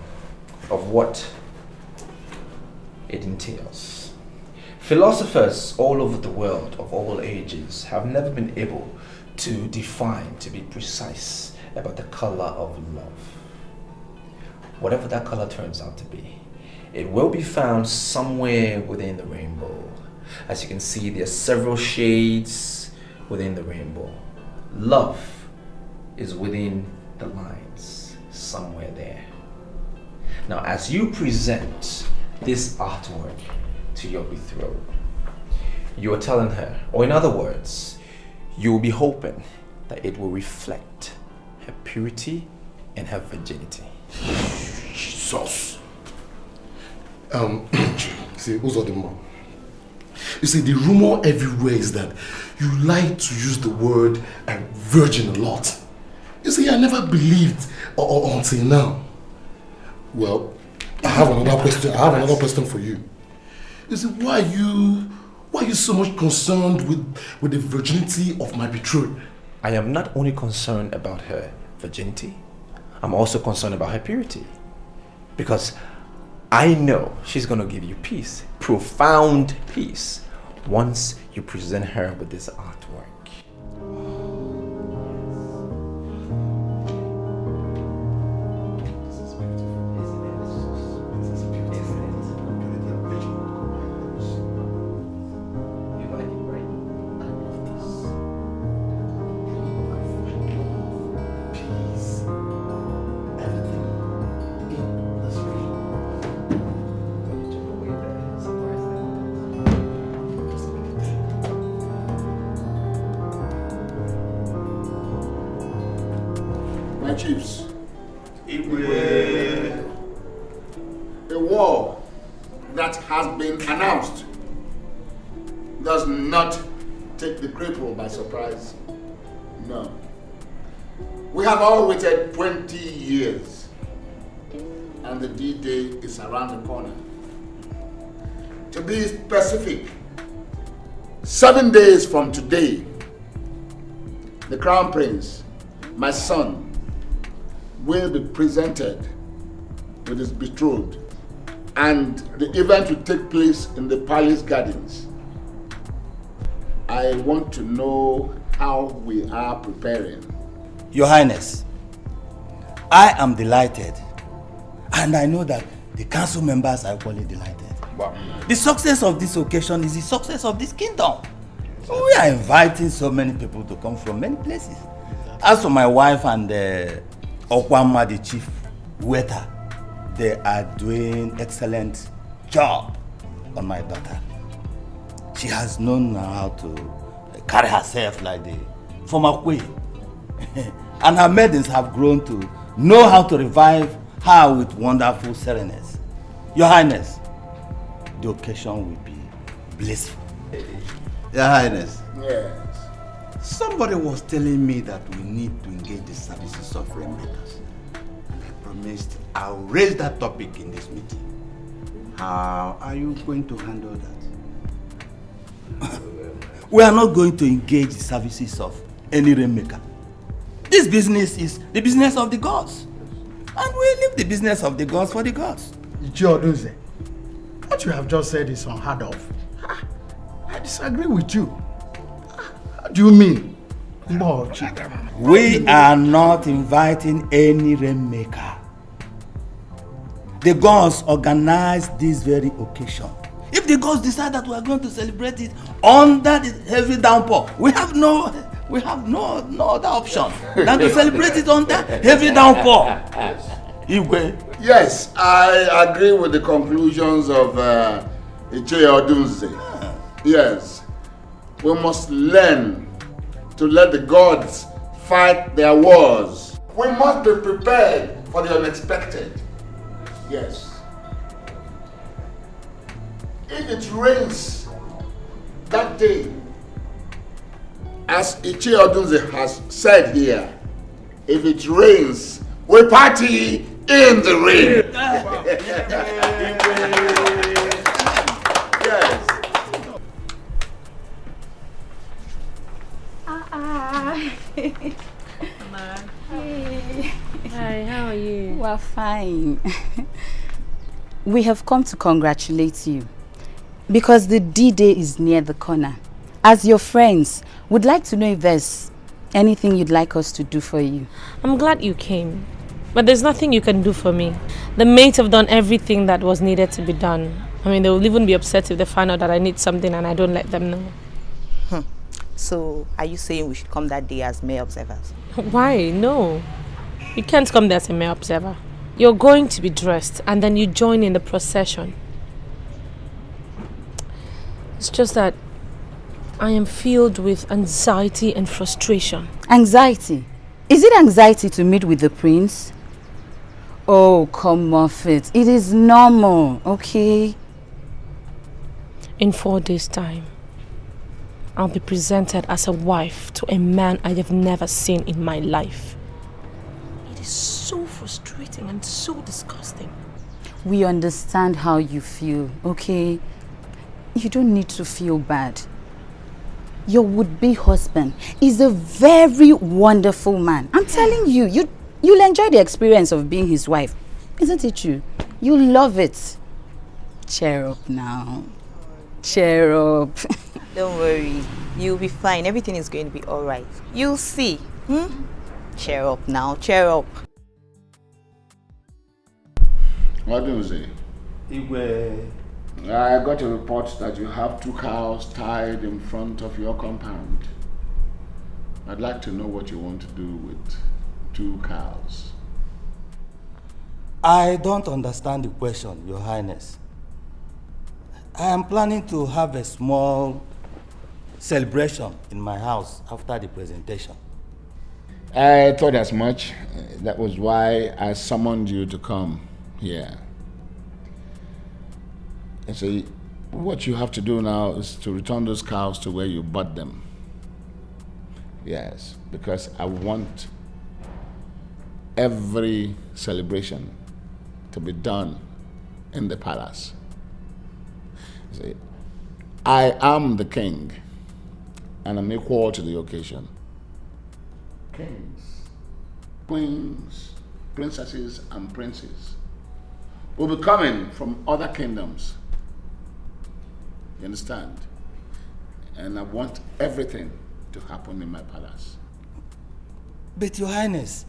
of what it entails. Philosophers all over the world of all ages have never been able to define, to be precise about the color of love. Whatever that color turns out to be, it will be found somewhere within the rainbow. As you can see, there are several shades within the rainbow. Love is within the lines, somewhere there. Now, as you present this artwork to your betrothed, you are telling her, or in other words, you will be hoping that it will reflect her purity and her virginity. Jesus. See, who's the mom? You see, the rumor everywhere is that you like to use the word virgin a lot. You see, I never believed until now. Well, I have another question. I have another question for you. You see, why are you so much concerned with the virginity of my betrothed? I am not only concerned about her virginity, I'm also concerned about her purity. Because I know she's going to give you peace, profound peace, once you present her with this artwork. Chiefs, the war that has been announced does not take the cripple by surprise. No. We have all waited 20 years and the D-Day is around the corner. To be specific, 7 days from today, the Crown Prince, my son, will be presented with his betrothed, and the event will take place in the palace gardens. I want to know how we are preparing. Your Highness, I am delighted, and I know that the council members are equally delighted. Wow. The success of this occasion is the success of this kingdom. We are inviting so many people to come from many places. As for my wife and Okwama, the chief waiter, they are doing excellent job on my daughter. She has known how to carry herself like the former queen. And her maidens have grown to know how to revive her with wonderful serenity. Your Highness, the occasion will be blissful. Your Highness. Yes. Somebody was telling me that we need to engage the services of rainmakers. And I promised I'll raise that topic in this meeting. How are you going to handle that? We are not going to engage the services of any rainmaker. This business is the business of the gods. And we leave the business of the gods for the gods. Ichioduze, what you have just said is unheard of. I disagree with you. What do you mean? We are not inviting any rainmaker. the gods organized this very occasion. If the gods decide that we are going to celebrate it under the heavy downpour, we have no other option than to celebrate it under heavy downpour. Yes, I agree with the conclusions of Iche Odunze. Yes, we must learn to let the gods fight their wars. We must be prepared for the unexpected. Yes. If it rains that day, as Iche Odunze has said here, if it rains, we party in the rain. Yes. Hey. Hi, how are you? We're fine. We have come to congratulate you because the D-Day is near the corner. As your friends, would like to know if there's anything you'd like us to do for you. I'm glad you came, but there's nothing you can do for me. The maids have done everything that was needed to be done. I mean, they will even be upset if they find out that I need something and I don't let them know. So, are you saying we should come that day as male observers? Why? No. You can't come there as a male observer. You're going to be dressed and then you join in the procession. It's just that I am filled with anxiety and frustration. Anxiety? Is it anxiety to meet with the prince? Oh, come off it. It is normal, okay? In 4 days' time, I'll be presented as a wife to a man I have never seen in my life. It is so frustrating and so disgusting. We understand how you feel, okay? You don't need to feel bad. Your would-be husband is a very wonderful man. I'm telling you, you'll enjoy the experience of being his wife. Isn't it true? You'll love it. Cheer up now. Cheer up. Don't worry. You'll be fine. Everything is going to be alright. You'll see. Cheer up now. Cheer up. What do you say? I got a report that you have 2 cows tied in front of your compound. I'd like to know what you want to do with 2 cows. I don't understand the question, Your Highness. I am planning to have a small celebration in my house after the presentation. I thought as much. That was why I summoned you to come here. And see, what you have to do now is to return those cows to where you bought them. Yes, because I want every celebration to be done in the palace. See, I am the king, and I'm equal to the occasion. Kings, queens, princesses, and princes will be coming from other kingdoms. You understand? And I want everything to happen in my palace. But Your Highness,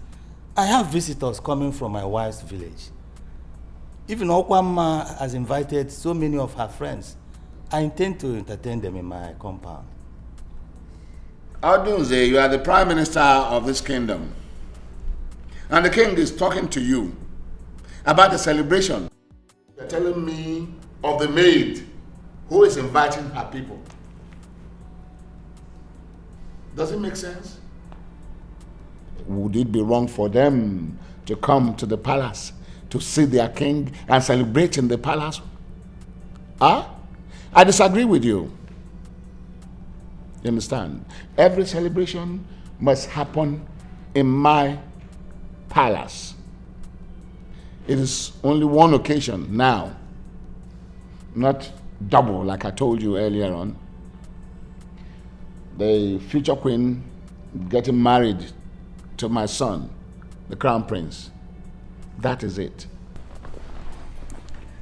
I have visitors coming from my wife's village. Even Okwama has invited so many of her friends. I intend to entertain them in my compound. Odunze, you are the prime minister of this kingdom. And the king is talking to you about the celebration. You're telling me of the maid who is inviting her people. Does it make sense? Would it be wrong for them to come to the palace to see their king and celebrate in the palace? Huh? I disagree with you. You understand? Every celebration must happen in my palace. It is only one occasion now, not double like I told you earlier on. The future queen getting married to my son, the crown prince. That is it.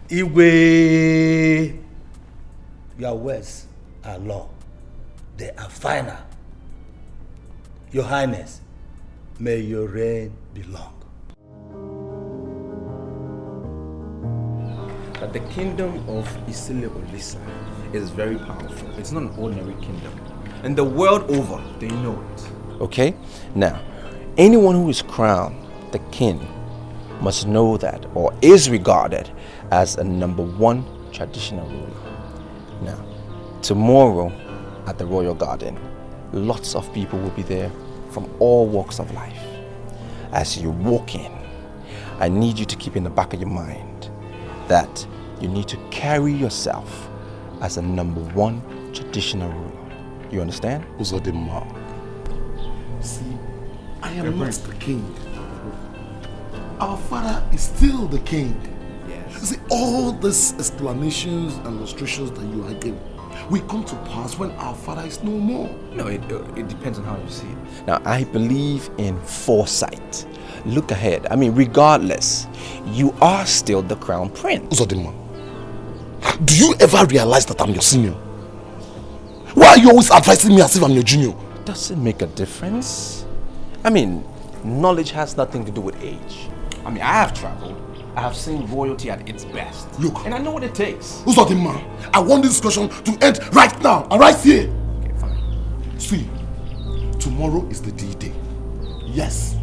Igwe, your words are law. They are final. Your Highness, may your reign be long. that the kingdom of Olisa is very powerful. It's not an ordinary kingdom. And the world over, they know it. Okay? Now, anyone who is crowned the king must know that, or is regarded as a #1 traditional ruler. Now, tomorrow at the Royal Garden, lots of people will be there from all walks of life. As you walk in, I need you to keep in the back of your mind that you need to carry yourself as a #1 traditional ruler. You understand? Uzodimma. See, I am not the king. Our father is still the king. Yes. See, all these explanations and illustrations that you are giving will come to pass when our father is no more. No, it depends on how you see it. Now, I believe in foresight. Look ahead. I mean, regardless, you are still the crown prince. Uzodimma, do you ever realize that I'm your senior? Why are you always advising me as if I'm your junior? Does it make a difference? I mean, knowledge has nothing to do with age. I mean, I have traveled. I have seen royalty at its best. Look. And I know what it takes. Uzodimma, I want this discussion to end right now and right here. Okay, fine. See, tomorrow is the D-Day. Yes.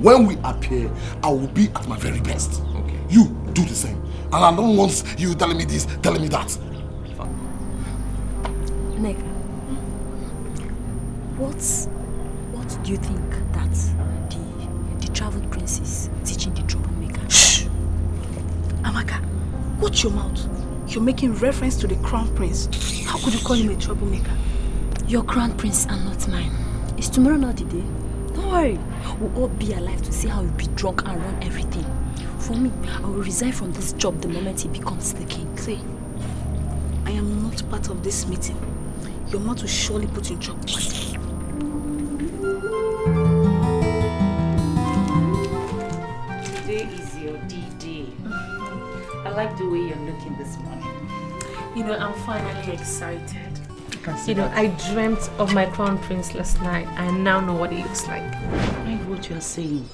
When we appear, I will be at my very best. Okay. You do the same. And I don't want you telling me this, telling me that. Nega, what do you think that the traveled prince is teaching the troublemaker? Shh! Amaka, watch your mouth. You're making reference to the crown prince. How could you call him a troublemaker? Your crown prince and not mine. Is tomorrow not the day? Don't worry. We'll all be alive to see how he'll be drunk and run everything. For me, I will resign from this job the moment he becomes the king. See, I am not part of this meeting. Your mouth will surely put you in trouble. Today is your D-Day. I like the way you're looking this morning. You know, I'm finally excited. You know, I dreamt of my crown prince last night. I now know what he looks like. Mind what you're saying.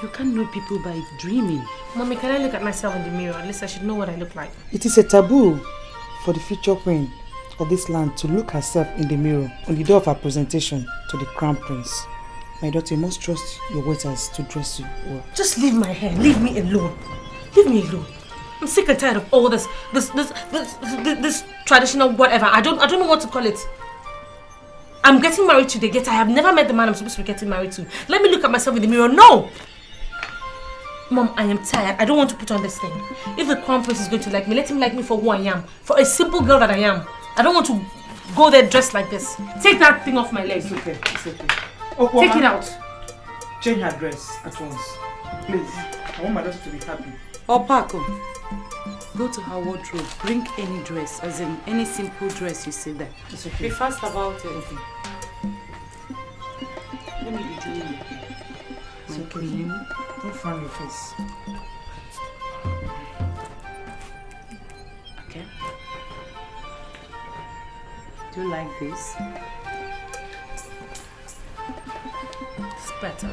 You can't know people by dreaming. Mommy, can I look at myself in the mirror? At least I should know what I look like. It is a taboo for the future queen of this land to look herself in the mirror on the day of her presentation to the crown prince. My daughter, you must trust your waiters to dress you well. Just leave my hair. Leave me alone. Leave me alone. I'm sick and tired of all this traditional whatever. I don't know what to call it. I'm getting married today, yet I have never met the man I'm supposed to be getting married to. Let me look at myself in the mirror. No! Mom, I am tired. I don't want to put on this thing. If the crown prince is going to like me, let him like me for who I am. For a simple girl that I am. I don't want to go there dressed like this. Take that thing off my legs. It's okay. It's okay. Take it out. Change her dress at once. Please. I want my daughter to be happy. Or Paco, go to her wardrobe. Bring any dress, as in any simple dress you see there. It's okay. Be fast about it. Okay. Let me be doing it. It's okay. Don't fan your face. Okay. Do you like this? It's better.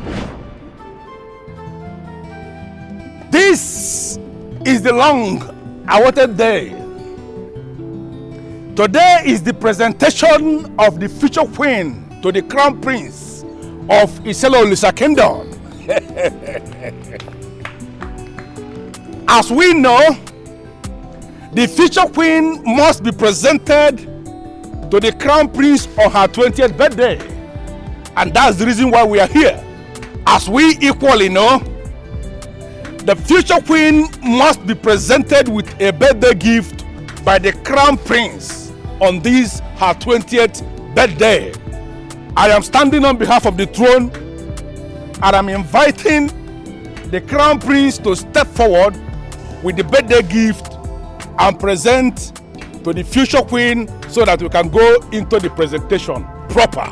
This is the long-awaited day. Today is the presentation of the future queen to the crown prince of Olisa Kingdom. As we know, the future queen must be presented to the crown prince on her 20th birthday. And that's the reason why we are here. As we equally know, the future queen must be presented with a birthday gift by the crown prince on this her 20th birthday. I am standing on behalf of the throne and I'm inviting the crown prince to step forward with the birthday gift and present to the future queen so that we can go into the presentation proper.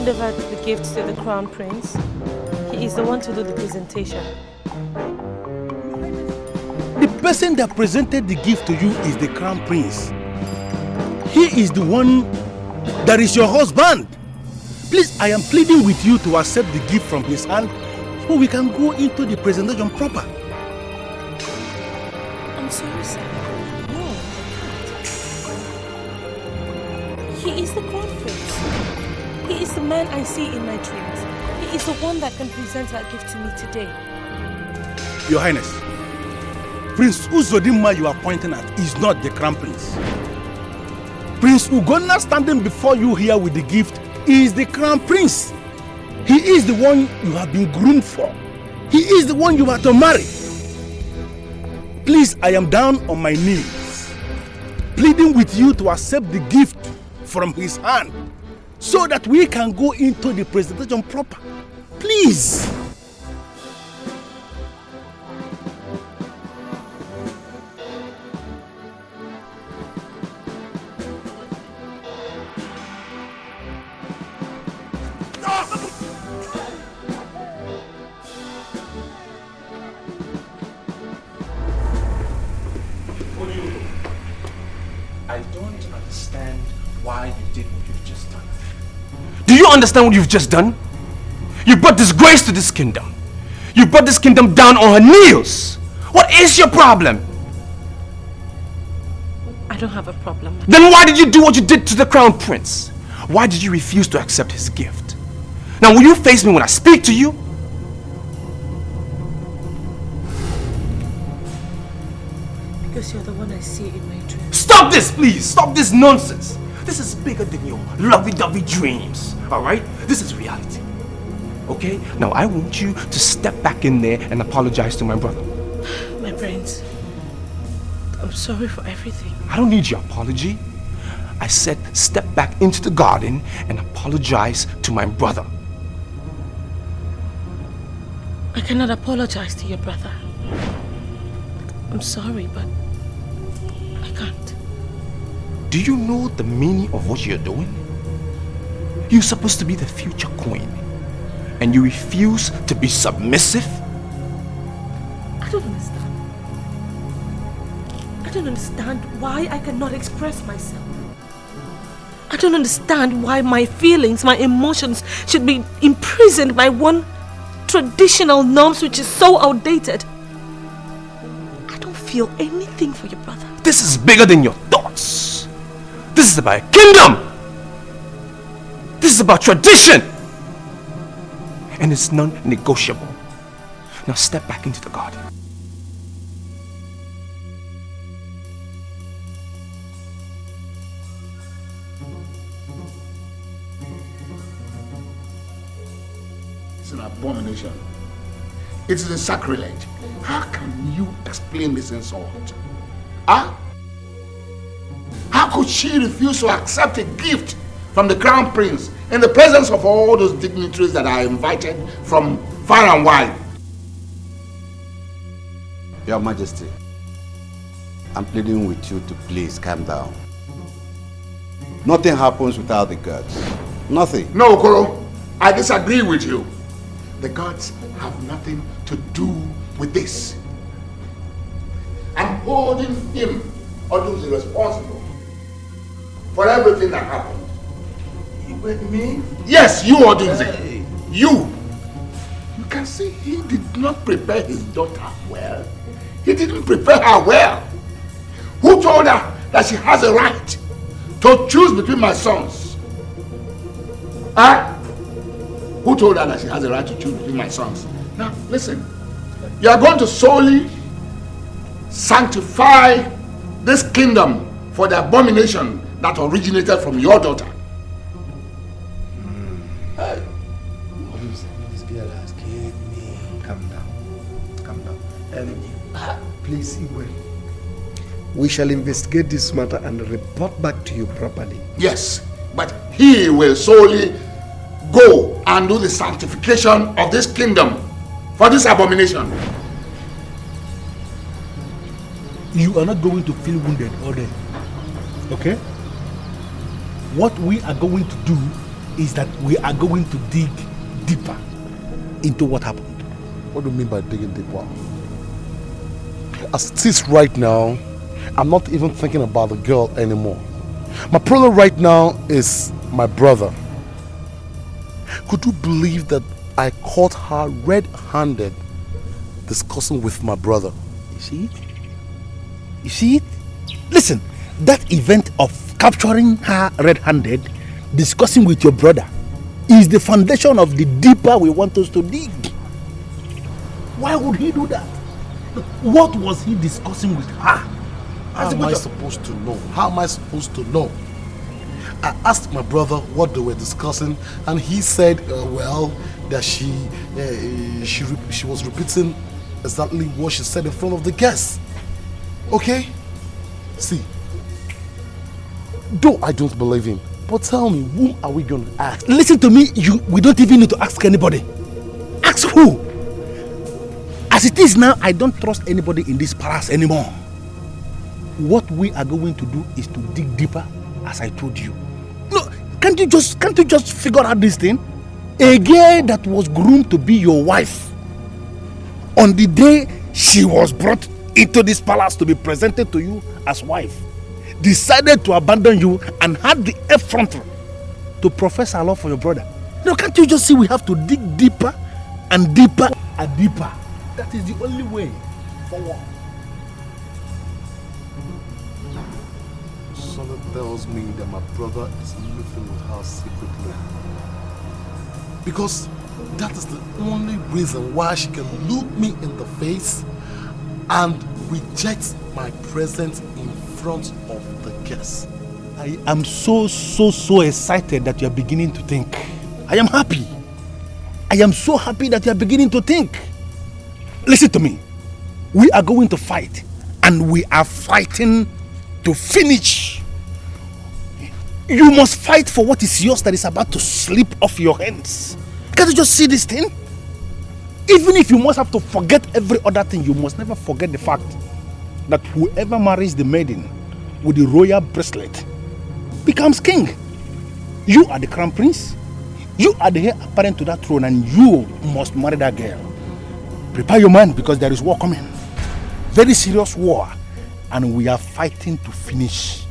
hand over the gift to the Crown Prince. He is the one to do the presentation. The person that presented the gift to you is the Crown Prince. He is the one that is your husband. Please, I am pleading with you to accept the gift from his hand so we can go into the presentation proper. I'm sorry, sir. No, I can't. He is the Crown Prince. He is the man I see in my dreams. He is the one that can present that gift to me today. Your Highness, Prince Uzodimma you are pointing at is not the Crown Prince. Prince Ugonna standing before you here with the gift is the Crown Prince. He is the one you have been groomed for. He is the one you are to marry. Please, I am down on my knees, pleading with you to accept the gift from his hand so that we can go into the presentation proper. Please. I don't understand why you did what you've just done. Do you understand what you've just done? You brought disgrace to this kingdom. You brought this kingdom down on her knees. What is your problem? I don't have a problem. Then why did you do what you did to the Crown Prince? Why did you refuse to accept his gift? Now will you face me when I speak to you? Because you're the one I see in my dreams. Stop this, please! Stop this nonsense! This is bigger than your lovey-dovey dreams, alright? This is reality. Okay? Now I want you to step back in there and apologize to my brother. My brains. I'm sorry for everything. I don't need your apology. I said step back into the garden and apologize to my brother. I cannot apologize to your brother. I'm sorry, but I can't. Do you know the meaning of what you're doing? You're supposed to be the future queen, and you refuse to be submissive? I don't understand. I don't understand why I cannot express myself. I don't understand why my feelings, my emotions should be imprisoned by one traditional norms which is so outdated. I don't feel anything for your brother. This is bigger than your thoughts. This is about a kingdom. This is about tradition. And it's non-negotiable. Now step back into the garden. It's an abomination. It is a sacrilege. How can you explain this insult? Huh? How could she refuse to accept a gift from the Crown Prince in the presence of all those dignitaries that are invited from far and wide? Your Majesty, I'm pleading with you to please calm down. Nothing happens without the gods. Nothing. No, Okoro, I disagree with you. The gods have nothing to do with this. I'm holding him, Ugezu, responsible for everything that happened. Me? Yes, you, Ugezu. Hey. You can see he did not prepare his daughter well. He didn't prepare her well. Who told her that she has a right to choose between my sons? Huh? Who told her that she has a right to choose between my sons? Now, listen. You are going to solely sanctify this kingdom for the abomination that originated from your daughter. Hey. This girl has killed me. Calm down. Calm down. Please, Igwe. We shall investigate this matter and report back to you properly. Yes, but he will solely go and do the sanctification of this kingdom for this abomination. You are not going to feel wounded all day. Okay? What we are going to do is that we are going to dig deeper into what happened. What do you mean by digging deeper? As it is right now, I'm not even thinking about the girl anymore. My problem right now is my brother. Could you believe that I caught her red-handed discussing with my brother? You see it? You see it? Listen, that event of capturing her red-handed, discussing with your brother, is the foundation of the deeper we want us to dig. Why would he do that? What was he discussing with her? How am I supposed to know? How am I supposed to know? I asked my brother what they were discussing, and he said, well, that she was repeating exactly what she said in front of the guests. Okay? See, though I don't believe him, but tell me, whom are we going to ask? Listen to me, we don't even need to ask anybody. Ask who? As it is now, I don't trust anybody in this palace anymore. What we are going to do is to dig deeper, as I told you. No, can't you just figure out this thing? A girl that was groomed to be your wife, on the day she was brought into this palace to be presented to you as wife, decided to abandon you and had the effrontery to profess her love for your brother. No, can't you just see we have to dig deeper and deeper and deeper? That is the only way forward. Something tells me that my brother is living with her secretly. Because that is the only reason why she can look me in the face and reject my presence in front of the guests. I am so excited that you are beginning to think. I am happy. I am so happy that you are beginning to think. Listen to me. We are going to fight, and we are fighting to finish. You must fight for what is yours that is about to slip off your hands. Can't you just see this thing? Even if you must have to forget every other thing, you must never forget the fact that whoever marries the maiden with the royal bracelet becomes king. You are the crown prince. You are the heir apparent to that throne, and you must marry that girl. Prepare your mind, because there is war coming. Very serious war, and we are fighting to finish.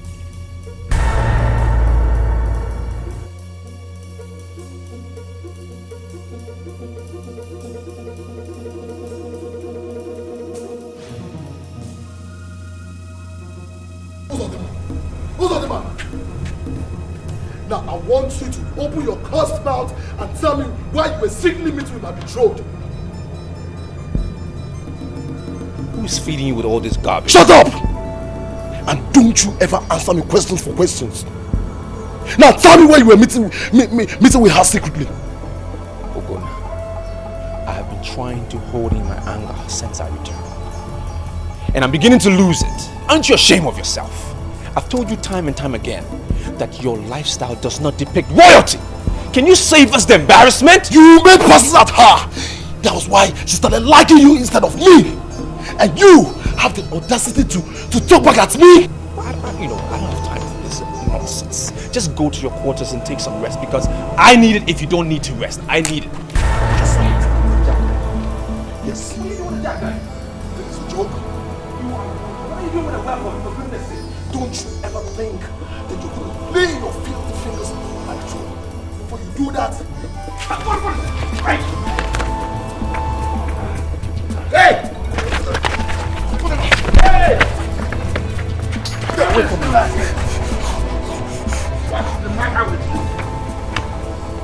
Now I want you to open your cursed mouth and tell me why you were secretly meeting with my betrothed. Who is feeding you with all this garbage? Shut up! And don't you ever answer me questions for questions. Now tell me why you were meeting with her secretly. Ogona, I have been trying to hold in my anger since I returned. And I'm beginning to lose it. Aren't you ashamed of yourself? I've told you time and time again that your lifestyle does not depict royalty. Can you save us the embarrassment? You made passes at her. That was why she started liking you instead of me. And you have the audacity to talk back at me. I don't have time for this nonsense. Just go to your quarters and take some rest, because I need it if you don't need to rest. I need it. Yes. What are you doing with that guy? It's a joke. What are you doing with a weapon, for goodness sake? Don't you ever think that you're going to lay your filthy fingers on my throat before you do that? Right. Hey! Hey! Get away from me. What's the matter with you?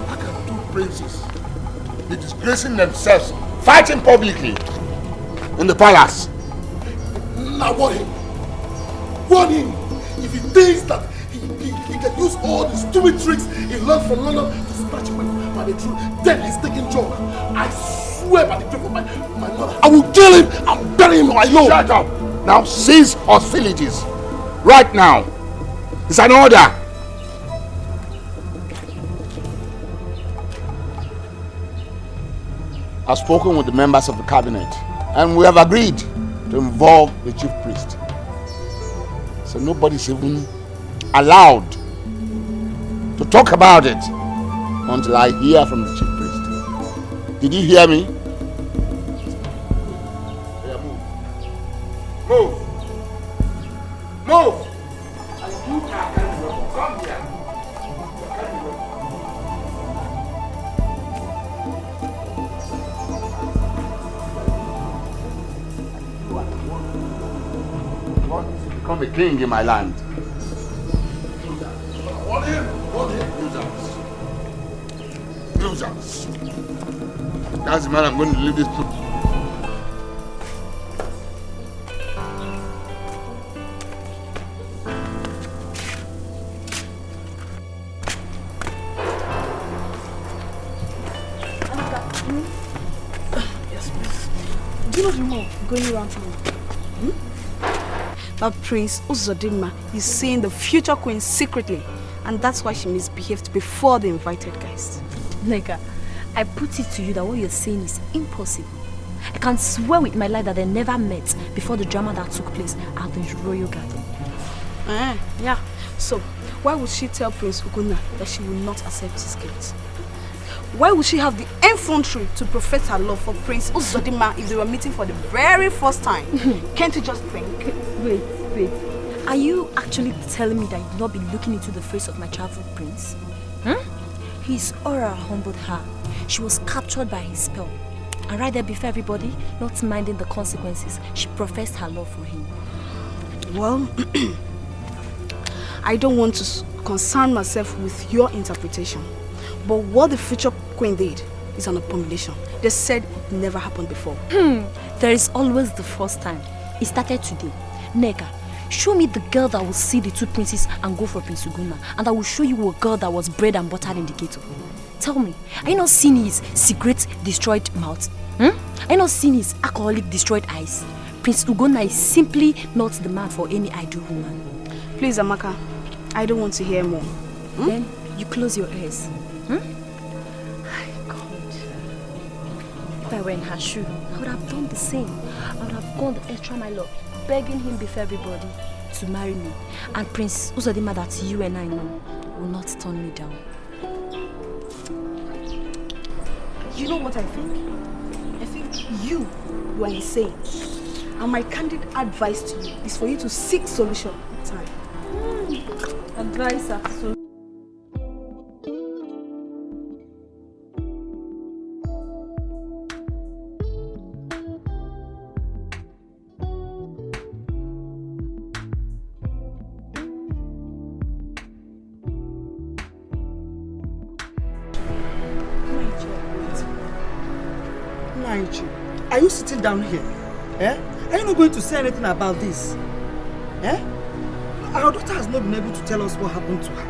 How can two princes be disgracing themselves, fighting publicly in the palace? Now warn him. Warn him. If he thinks that he can use all the stupid tricks he learned from London to snatch my truth, then he's taking joke. I swear by the grave of my mother, I will kill him and bury him alone. Shut up! Now cease hostilities. Right now. It's an order. I've spoken with the members of the cabinet, and we have agreed to involve the chief priest. So nobody's even allowed to talk about it until I hear from the chief priest. Did you hear me? Yeah, move. Move! And you can't come here. You want to become a king in my land. Hold him! Losers. That's the man I'm going to leave this to. Yes, please. Do you know the rumor going around town? That Prince Uzodinma is seeing the future queen secretly, and that's why she misbehaved before the invited guests. Nega, I put it to you that what you're saying is impossible. I can swear with my life that they never met before the drama that took place at the royal garden. Yeah. So, why would she tell Prince Ugonna that she will not accept his gift? Why would she have the effrontery to profess her love for Prince Uzodinma if they were meeting for the very first time? Can't you just think? Wait. Are you actually telling me that you will not be looking into the face of my childhood prince? His aura humbled her. She was captured by his spell. And right there before everybody, not minding the consequences, she professed her love for him. Well, I don't want to concern myself with your interpretation. But what the future queen did is an abomination. They said it never happened before. There is always the first time. It started today. Nega, show me the girl that will see the two princes and go for Prince Ugonna, and I will show you a girl that was bred and buttered in the ghetto. Tell me, are you not seeing his cigarette destroyed mouth? Are you not seeing his alcoholic destroyed eyes? Prince Ugonna is simply not the man for any ideal woman. Please, Amaka, I don't want to hear more. Then you close your ears. God. If I were in her shoe, I would have done the same. I would have gone the extra mile, begging him before everybody to marry me. And Prince Uzodinma that you and I know will not turn me down. You know what I think? I think you are insane. And my candid advice to you is for you to seek solution in time. Advice after solution. Are you sitting down here? Are you not going to say anything about this? Our daughter has not been able to tell us what happened to her.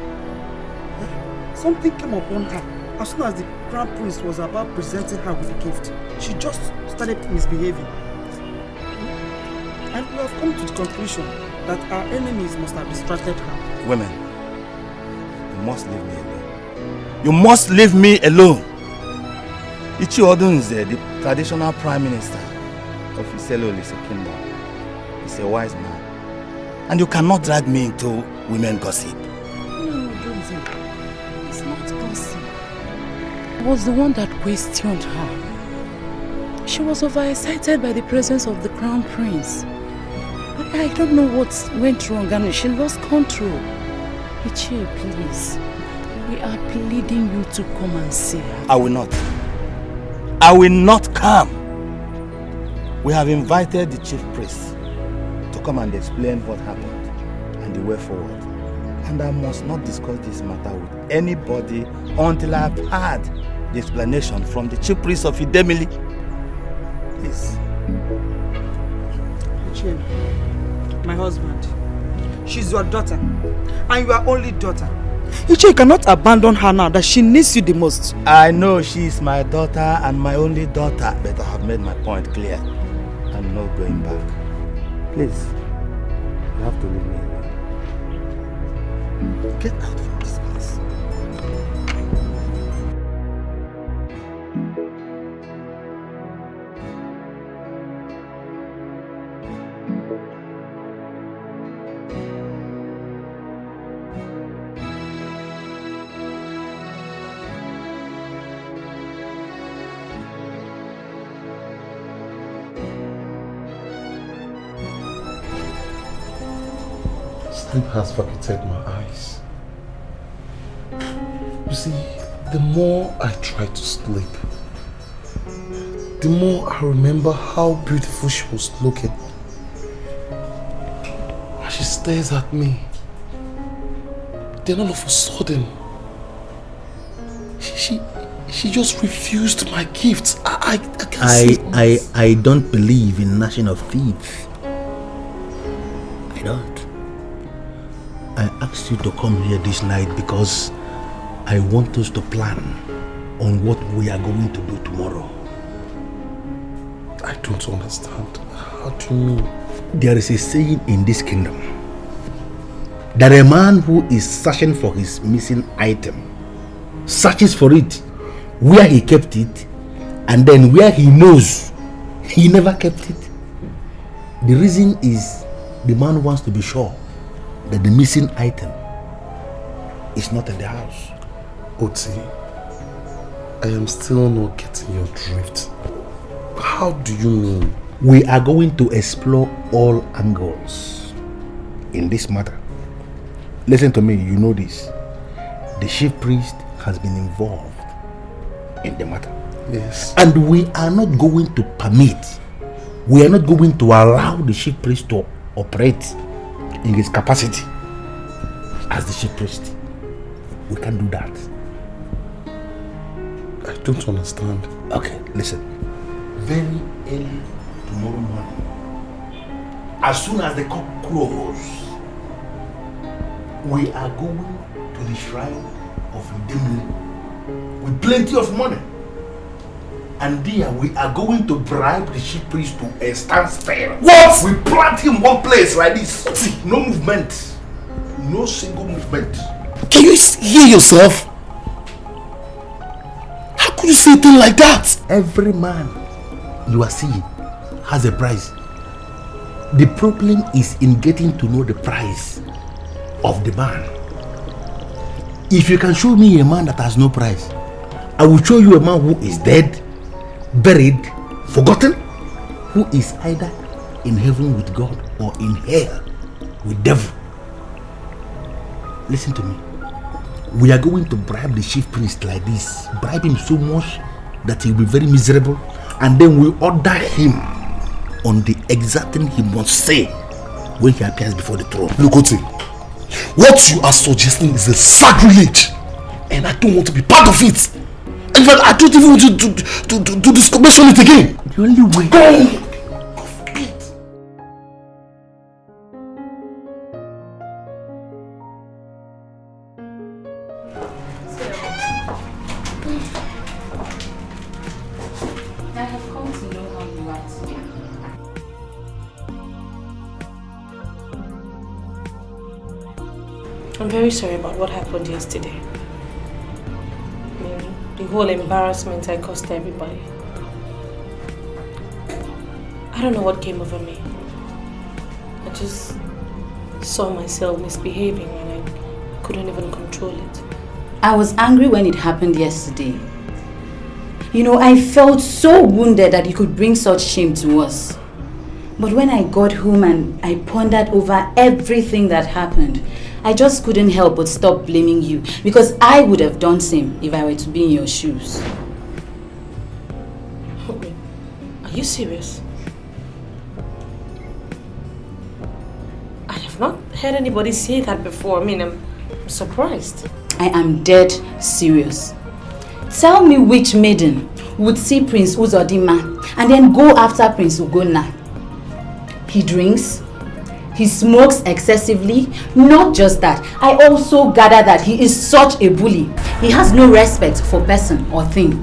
Something came upon her as soon as the crown prince was about presenting her with a gift. She just started misbehaving. And we have come to the conclusion that our enemies must have distracted her. Women, you must leave me alone. You must leave me alone. Ichi Odunze, the traditional prime minister of Iselolise kingdom, is a wise man. And you cannot drag me into women gossip. No, Odunze. It's not gossip. I was the one that questioned her. She was overexcited by the presence of the crown prince. I don't know what went wrong and she lost control. Ichi, please. We are pleading you to come and see her. I will not. I will not come. We have invited the chief priest to come and explain what happened and the way forward. And I must not discuss this matter with anybody until I have had the explanation from the chief priest of Idemili. Please. Uchenna, my husband, she's your daughter, and your only daughter. Ichi, you cannot abandon her now that she needs you the most. I know she is my daughter and my only daughter, but I have made my point clear. I'm not going back. Please, you have to leave me alone. Get out from this place. sleep has vacated my eyes. You see, the more I try to sleep, the more I remember how beautiful she was looking. As she stares at me, then all of a sudden, she just refused my gifts. I can't see. I don't believe in gnashing of teeth. I don't. I asked you to come here this night because I want us to plan on what we are going to do tomorrow. I don't understand. How do you mean? There is a saying in this kingdom that a man who is searching for his missing item searches for it where he kept it, and then where he knows he never kept it. The reason is the man wants to be sure that the missing item is not in the house. Oti, I am still not getting your drift. How do you mean? We are going to explore all angles in this matter. Listen to me, you know this. The chief priest has been involved in the matter. Yes. And we are not going to permit, we are not going to allow the chief priest to operate in his capacity as the chief priest. We can't do that. I don't understand. Okay, listen. Very early tomorrow morning, as soon as the cock crows, we are going to the shrine of Udemli with plenty of money. And there we are going to bribe the chief priest to a standstill. What? We plant him one place like this. No movement. No single movement. Can you hear yourself? How could you say a thing like that? Every man you are seeing has a price. The problem is in getting to know the price of the man. If you can show me a man that has no price, I will show you a man who is dead, buried, forgotten, who is either in heaven with God or in hell with devil. Listen to me. We are going to bribe the chief priest like this. Bribe him so much that he will be very miserable, and then we order him on the exact thing he must say when he appears before the throne. Look, Oti, what you are suggesting is a sacrilege, and I don't want to be part of it. In fact, I don't even want to mention it again. The only way. Go! I have come to know how you are today. I'm very sorry about what happened yesterday. The whole embarrassment I caused everybody. I don't know what came over me. I just saw myself misbehaving and I couldn't even control it. I was angry when it happened yesterday. You know, I felt so wounded that you could bring such shame to us. But when I got home and I pondered over everything that happened, I just couldn't help but stop blaming you, because I would have done same if I were to be in your shoes. Are you serious? I have not heard anybody say that before. I mean, I'm surprised. I am dead serious. Tell me which maiden would see Prince Uzodinma and then go after Prince Ugonna. He drinks, he smokes excessively. Not just that, I also gather that he is such a bully. He has no respect for person or thing.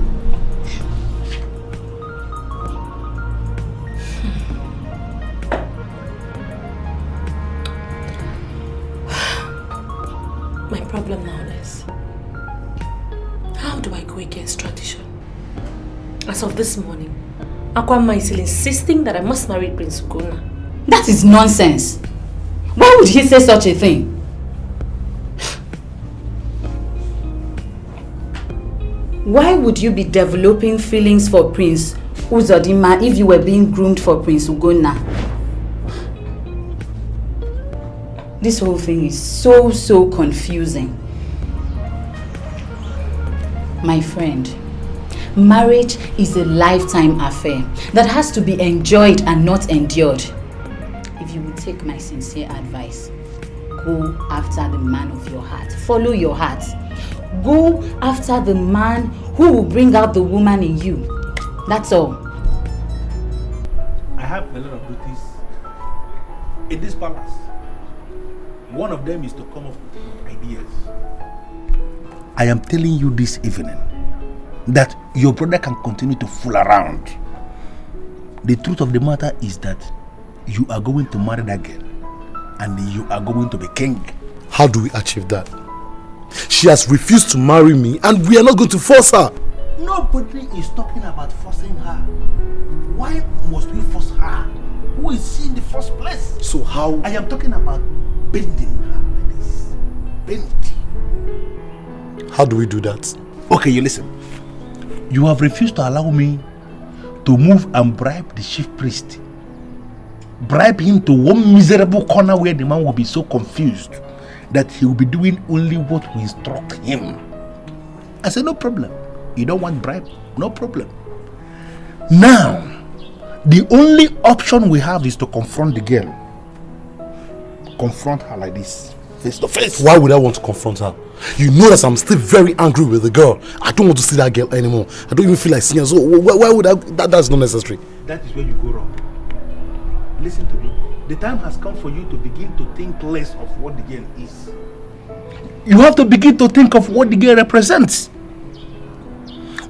My problem now is, how do I go against tradition? As of this morning, Akwama is still insisting that I must marry Prince Ugonna. That is nonsense. Why would he say such a thing? Why would you be developing feelings for Prince Uzodinma if you were being groomed for Prince Ugonna? This whole thing is so confusing. My friend, marriage is a lifetime affair that has to be enjoyed and not endured. If you would take my sincere advice, go after the man of your heart. Follow your heart. Go after the man who will bring out the woman in you. That's all. I have a lot of duties in this palace. One of them is to come up with ideas. I am telling you this evening that your brother can continue to fool around. The truth of the matter is that you are going to marry that girl and you are going to be king. How do we achieve that? She has refused to marry me and we are not going to force her. Nobody is talking about forcing her. Why must we force her? Who is she in the first place? So how? I am talking about bending her like this. Bend. How do we do that? Okay, you listen. You have refused to allow me to move and bribe the chief priest. Bribe him to one miserable corner where the man will be so confused that he will be doing only what we instruct him. I said, no problem. You don't want bribe? No problem. Now, the only option we have is to confront the girl. Confront her like this, face to face. Why would I want to confront her? You know that I'm still very angry with the girl. I don't want to see that girl anymore. I don't even feel like seeing her. So why would I? That's not necessary. That is where you go wrong. Listen to me. The time has come for you to begin to think less of what the girl is. You have to begin to think of what the girl represents.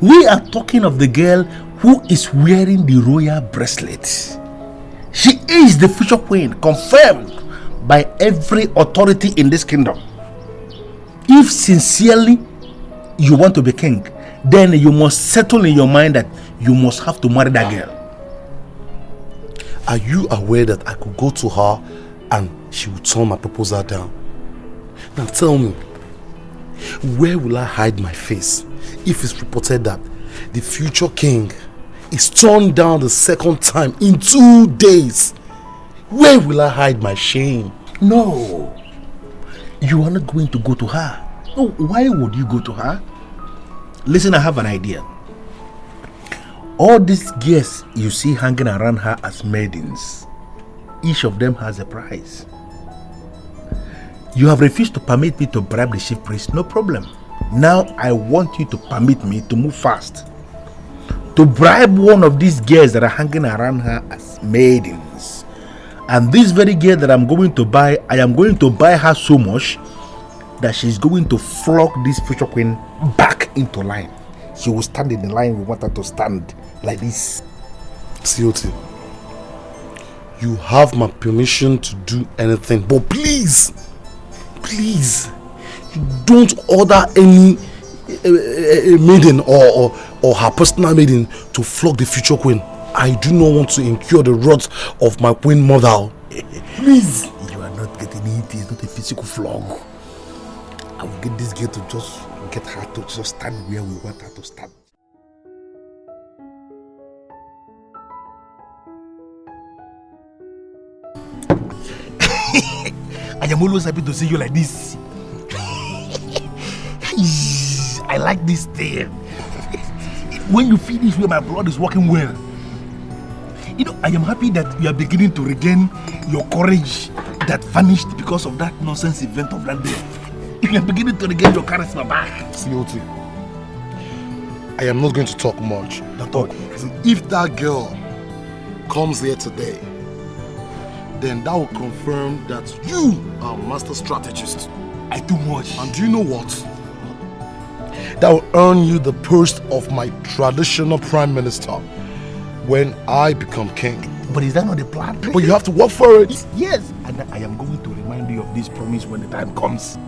We are talking of the girl who is wearing the royal bracelet. She is the future queen, confirmed by every authority in this kingdom. If sincerely you want to be king, then you must settle in your mind that you must have to marry that girl. Are you aware that I could go to her and she would turn my proposal down? Now tell me, where will I hide my face if it's reported that the future king is turned down the second time in 2 days? Where will I hide my shame? No, you are not going to go to her. No, why would you go to her? Listen, I have an idea. All these girls you see hanging around her as maidens, each of them has a price. You have refused to permit me to bribe the chief priest, no problem. Now I want you to permit me to move fast, to bribe one of these girls that are hanging around her as maidens. And this very girl that I'm going to buy, I am going to buy her so much that she's going to flog this future queen back into line. She will stand in the line we want her to stand, like this. COT, you have my permission to do anything, but please, don't order any maiden or her personal maiden to flog the future queen. I do not want to incur the wrath of my queen mother. Please. You are not getting it. It's not a physical flog. I will get this girl to just get her to just stand where we want her to stand. I am always happy to see you like this. I like this thing. When you feel this way, my blood is working well. You know, I am happy that you are beginning to regain your courage that vanished because of that nonsense event of that day. You are beginning to regain your charisma back. COT, I am not going to talk much. Don't talk. If that girl comes here today, then that will confirm that you are a master strategist. I do much. And do you know what? That will earn you the post of my traditional prime minister when I become king. But is that not the plan? But you have to work for it. Yes. And I am going to remind you of this promise when the time comes.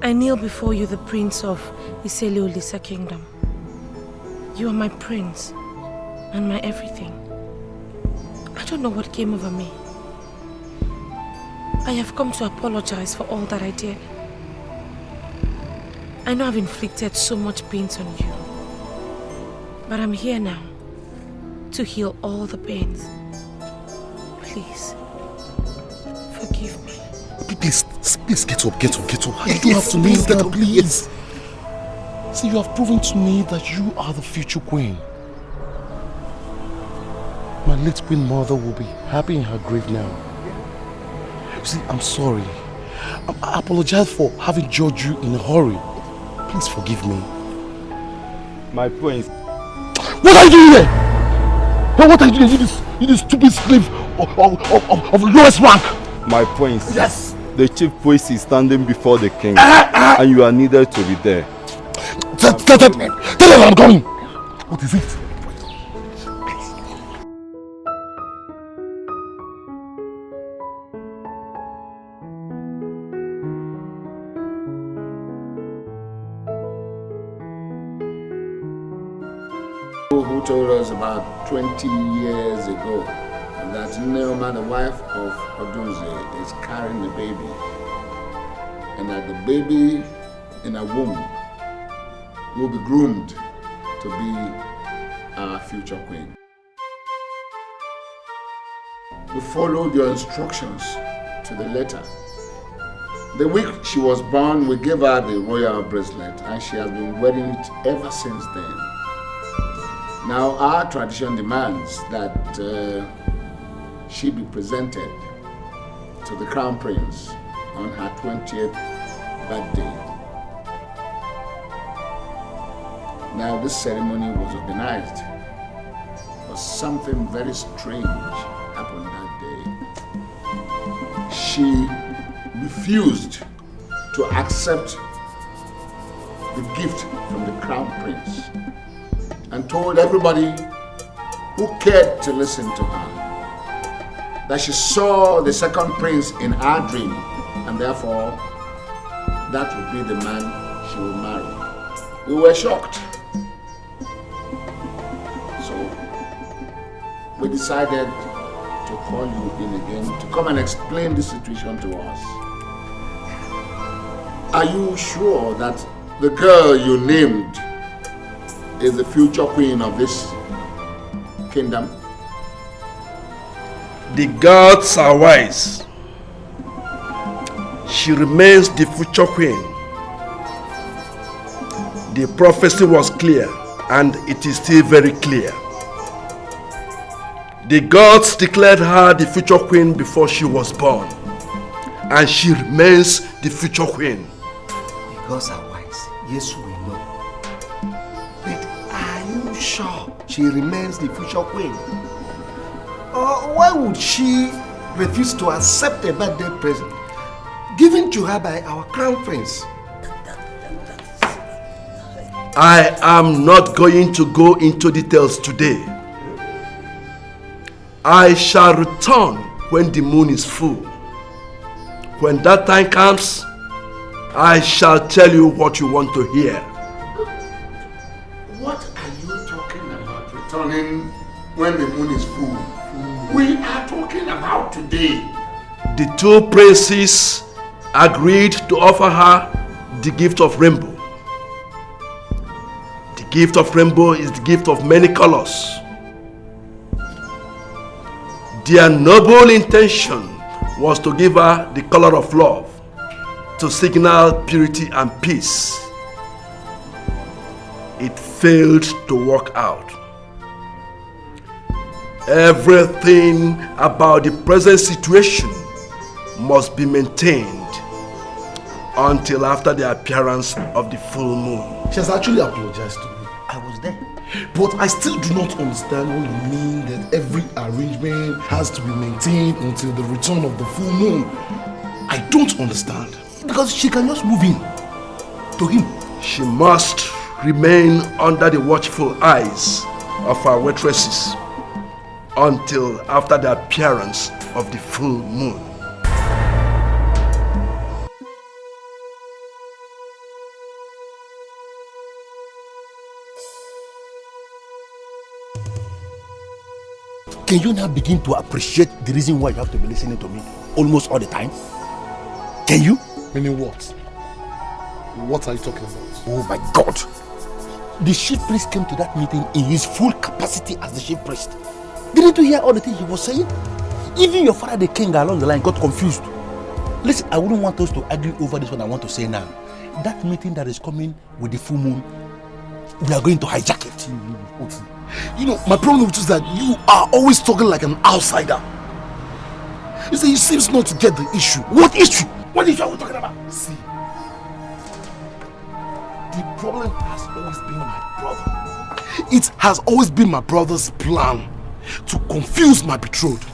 I kneel before you, the prince of Iseliolisa kingdom. You are my prince and my everything. I don't know what came over me. I have come to apologize for all that I did. I know I've inflicted so much pain on you. But I'm here now to heal all the pains. Please, forgive me. Please get up. You don't have to kneel down, please. See, you have proven to me that you are the future queen. My late queen mother will be happy in her grave now. You see, I'm sorry. I apologize for having judged you in a hurry. Please forgive me. My prince. What are you doing here? What are you doing? You this stupid slave of lowest rank. My prince. Yes. The chief priest is standing before the king, and you are needed to be there. Tell him I'm coming. What is it? Who told us about 20 years ago that Neoma, the wife of Ugezu, is carrying the baby, and that the baby in her womb will be groomed to be our future queen. We followed your instructions to the letter. The week she was born, we gave her the royal bracelet, and she has been wearing it ever since then. Now, our tradition demands that she be presented to the crown prince on her 20th birthday. Now, this ceremony was organized, but something very strange happened that day. She refused to accept the gift from the crown prince and told everybody who cared to listen to her that she saw the second prince in her dream, and therefore that would be the man she would marry. We were shocked. So we decided to call you in again to come and explain the situation to us. Are you sure that the girl you named is the future queen of this kingdom? The gods are wise. She remains the future queen. The prophecy was clear, and it is still very clear. The gods declared her the future queen before she was born, and she remains the future queen. The gods are wise. Yes, we know. But are you sure she remains the future queen? Or why would she refuse to accept a birthday present given to her by our crown prince? I am not going to go into details today. I shall return when the moon is full. When that time comes, I shall tell you what you want to hear. What are you talking about, returning when the moon is full? We are talking about today. The two princes agreed to offer her the gift of rainbow. The gift of rainbow is the gift of many colors. Their noble intention was to give her the color of love, to signal purity and peace. It failed to work out. Everything about the present situation must be maintained until after the appearance of the full moon. She has actually apologized to me. I was there. But I still do not understand what you mean that every arrangement has to be maintained until the return of the full moon. I don't understand. Because she can just move in to him. She must remain under the watchful eyes of our waitresses until after the appearance of the full moon. Can you now begin to appreciate the reason why you have to be listening to me almost all the time? Can you? Meaning what? What are you talking about? Oh my God! The chief priest came to that meeting in his full capacity as the chief priest. Didn't you hear all the things he was saying? Even your father, the king, along the line got confused. Listen, I wouldn't want us to argue over this one. I want to say now. That meeting that is coming with the full moon, we are going to hijack it. You know, my problem with you is that you are always talking like an outsider. You see, he seems not to get the issue. What issue? What issue are we talking about? See, the problem has always been my brother. It has always been my brother's plan to confuse my betrothed.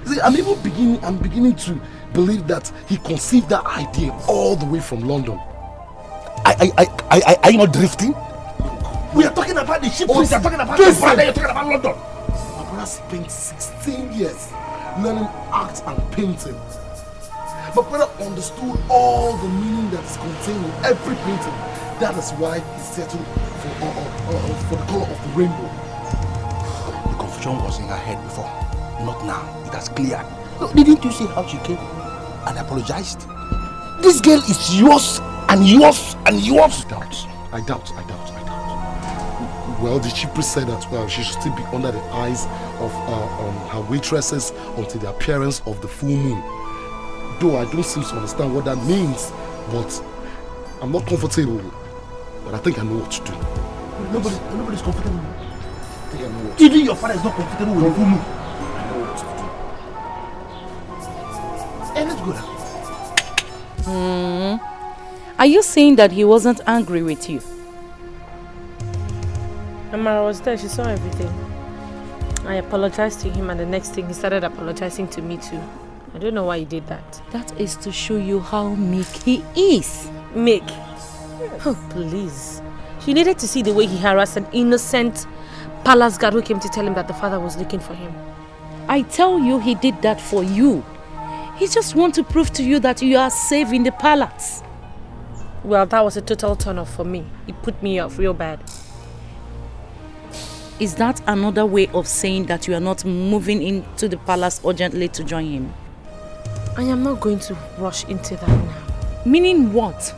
See, I'm beginning to believe that he conceived that idea all the way from London. Are you not drifting? We are talking about the ship. We are talking about the brother. You're talking about London. My brother spent 16 years learning art and painting. My brother understood all the meaning that is contained in every painting. That is why he settled for the color of the rainbow. The confusion was in her head before, not now. It has cleared. Didn't you see how she came and apologized? This girl is yours and yours and yours. I doubt. Well, the chief priest said that she should still be under the eyes of her waitresses until the appearance of the full moon. Though I don't seem to understand what that means, but I'm not comfortable. But I think I know what to do. Nobody's comfortable. I think I know what to do. Even your father is not comfortable with the full moon. I know what to do. Hey, let's go now. Are you saying that he wasn't angry with you? Amara was there, she saw everything. I apologized to him and the next thing he started apologizing to me too. I don't know why he did that. That is to show you how meek he is. Meek? Oh, please. She needed to see the way he harassed an innocent palace guard who came to tell him that the father was looking for him. I tell you, he did that for you. He just wants to prove to you that you are safe in the palace. Well, that was a total turn off for me. It put me off real bad. Is that another way of saying that you are not moving into the palace urgently to join him? I am not going to rush into that now. Meaning what?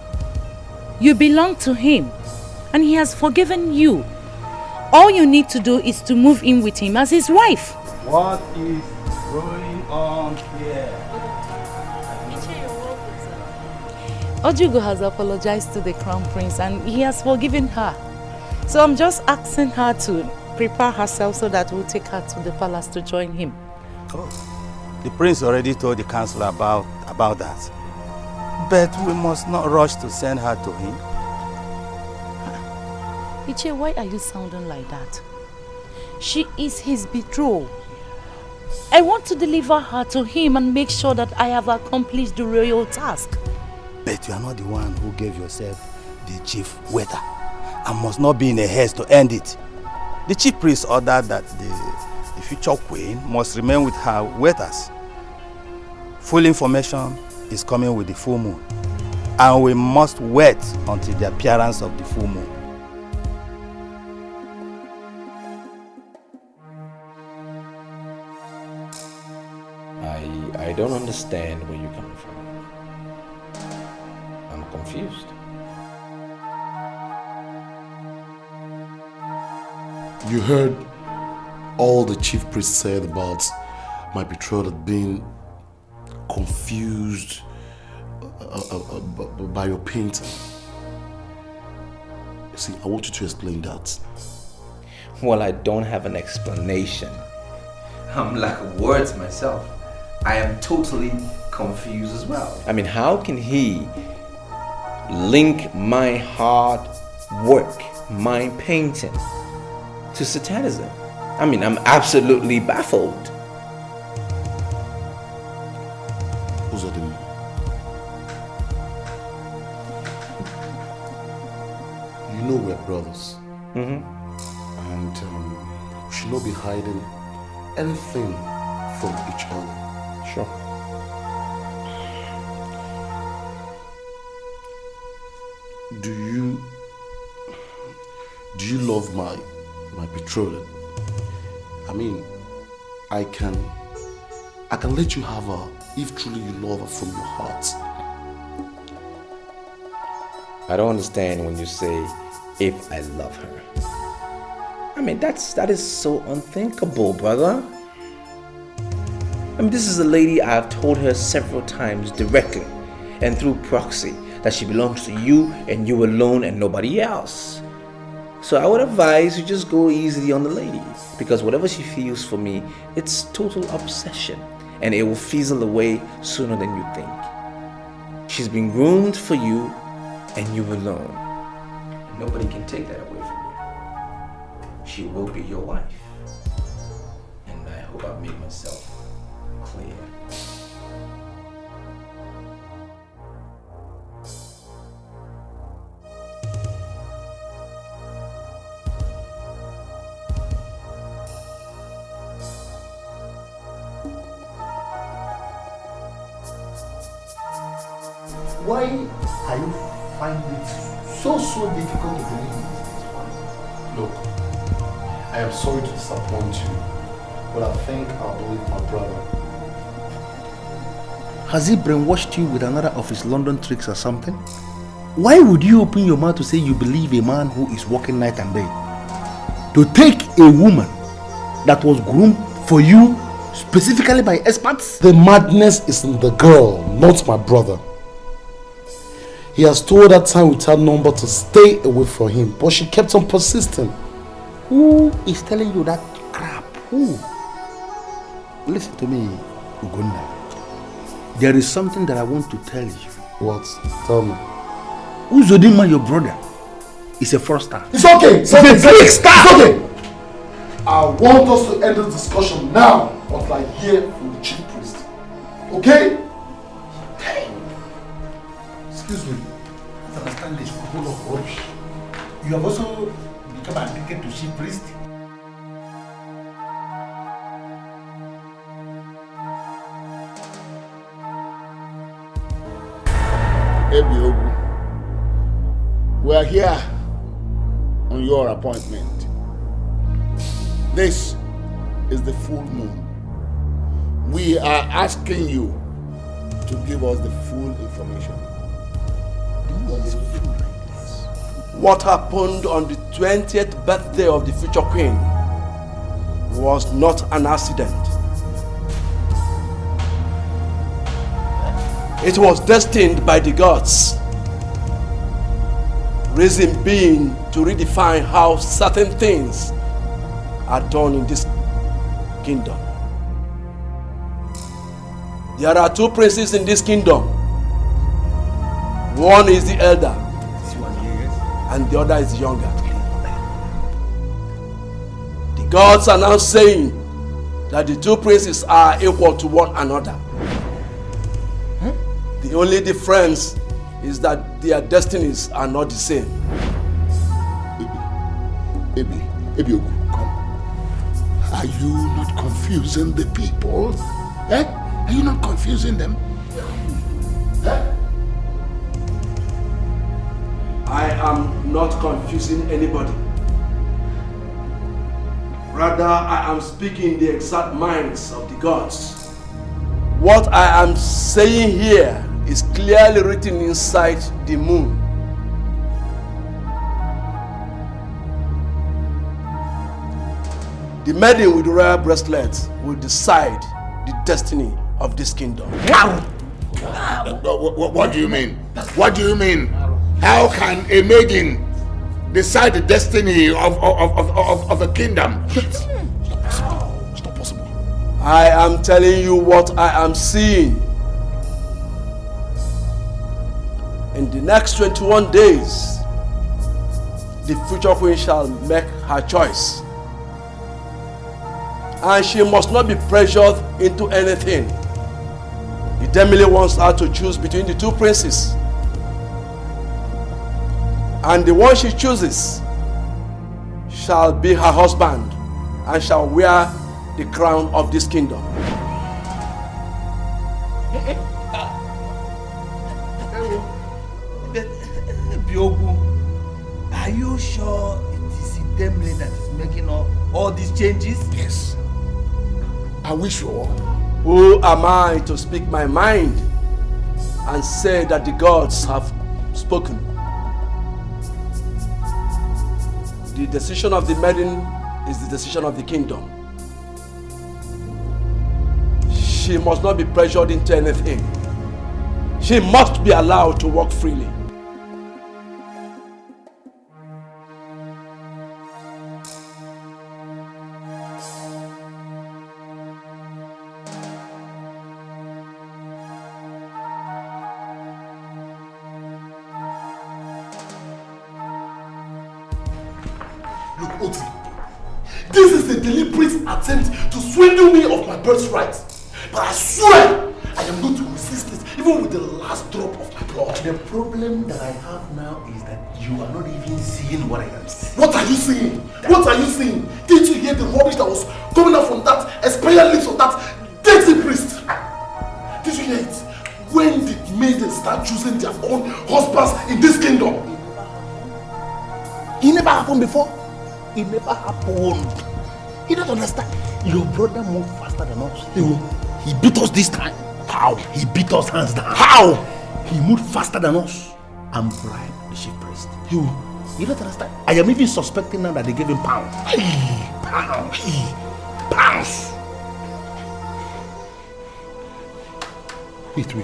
You belong to him and he has forgiven you. All you need to do is to move in with him as his wife. What is going on here? Ugezu has apologized to the crown prince and he has forgiven her. So I'm just asking her to prepare herself so that we'll take her to the palace to join him. Oh, the prince already told the council about that. But we must not rush to send her to him. Iche, why are you sounding like that? She is his betrothed. I want to deliver her to him and make sure that I have accomplished the royal task. But you are not the one who gave yourself the chief waiter and must not be in a haste to end it. The chief priest ordered that the future queen must remain with her waiters. Full information is coming with the full moon, and we must wait until the appearance of the full moon. I don't understand where you're coming from. I'm confused. You heard all the chief priest said about my betrothed being confused by your painting. See, I want you to explain that. Well, I don't have an explanation. I'm like words myself. I am totally confused as well. I mean, how can he link my hard work, my painting, to Satanism? I mean, I'm absolutely baffled. Ugezu, you know we're brothers. And we should not be hiding anything from each other. Sure. Do you love my betrothed? I mean, I can let you have her if truly you love her from your heart. I don't understand when you say, if I love her. I mean, that is so unthinkable, brother. I mean, this is a lady I've told her several times directly and through proxy that she belongs to you and you alone and nobody else. So I would advise you just go easy on the lady, because whatever she feels for me, it's total obsession and it will fizzle away sooner than you think. She's been groomed for you and you alone. Nobody can take that away from you. She will be your wife. And I hope I've made myself clear. Why are you finding it so difficult to believe this? Look, I am sorry to disappoint you, but I think I'll believe my brother. Has he brainwashed you with another of his London tricks or something? Why would you open your mouth to say you believe a man who is working night and day? To take a woman that was groomed for you specifically by experts? The madness is in the girl, not my brother. He has told her time without number to stay away from him, but she kept on persisting. Who is telling you that crap? Who? Listen to me, Ugunda. There is something that I want to tell you. What? Tell me. Uzodinma, your brother, is a fraudster. It's okay. It's a fake star. It's okay. I want us to end this discussion now, but I hear from the chief priest. Okay? Excuse me. I understand this full of rubbish. You have also become addicted to chief priest. Ebiogu, we are here on your appointment. This is the full moon. We are asking you to give us the full information. What happened on the 20th birthday of the future queen was not an accident. It was destined by the gods. Reason being to redefine how certain things are done in this kingdom. There are two princes in this kingdom. One is the elder, and the other is the younger. The gods are now saying that the two princes are equal to one another. The only difference is that their destinies are not the same. Ebiogu, come. Are you not confusing the people? Are you not confusing them? I am not confusing anybody. Rather, I am speaking the exact minds of the gods. What I am saying here is clearly written inside the moon. The maiden with the royal bracelet will decide the destiny of this kingdom. What do you mean? What do you mean? How can a maiden decide the destiny of a kingdom? It's not possible. I am telling you what I am seeing. In the next 21 days, the future queen shall make her choice. And she must not be pressured into anything. The Demile wants her to choose between the two princes. And the one she chooses shall be her husband and shall wear the crown of this kingdom. Biogu, are you sure it is Demile that is making all these changes? Yes. Are we sure? Who am I to speak my mind and say that the gods have spoken? The decision of the maiden is the decision of the kingdom. She must not be pressured into anything. She must be allowed to walk freely. Look, Oti, this is a deliberate attempt to swindle me of my birthright. But I swear, I am going to resist it, even with the last drop of my blood. The problem that I have now is that you are not even seeing what I am seeing. What are you seeing? What are you seeing? Didn't you hear the rubbish that was coming out from that expired lips of that dirty priest? Did you hear it? When did maidens start choosing their own husbands in this kingdom? It never happened before. It never happened. You don't understand. Your brother moved faster than us. He beat us this time. How? He beat us hands down. How? He moved faster than us and bribed the chief priest. You don't understand. I am even suspecting now that they gave him pounds. Pounds. Wait.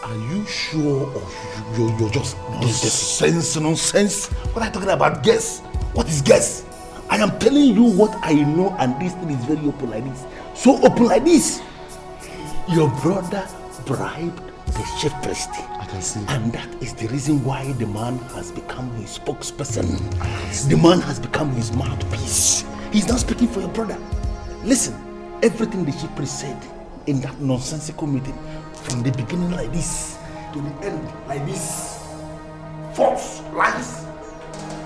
Are you sure or you're just nonsense? What are you talking about? Guess? What is guess? I am telling you what I know, and this thing is very open like this. So open like this. Your brother bribed the chief priest. I can see. And that is the reason why the man has become his spokesperson. The man has become his mouthpiece. He's not speaking for your brother. Listen, everything the chief priest said in that nonsensical meeting, from the beginning like this to the end like this. False lies.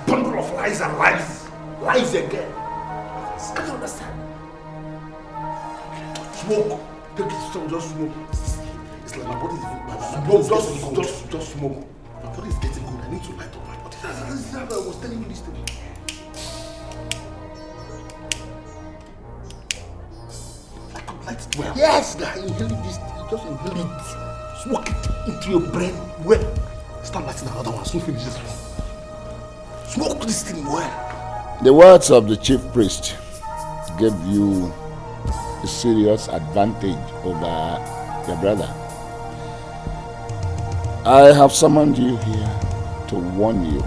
Bundle of lies and lies. Lies again. I don't understand. Smoke. Take it slow, just smoke. It's like my body is just smoke. My body is getting good. I need to light up my body. That's how I was telling you this thing. Light it well. Yes, guy, inhale this. Just inhale it. Smoke it into your brain. Well, start lighting the other one. Soon finish this one. Smoke this thing well. The words of the chief priest gave you a serious advantage over your brother. I have summoned you here to warn you.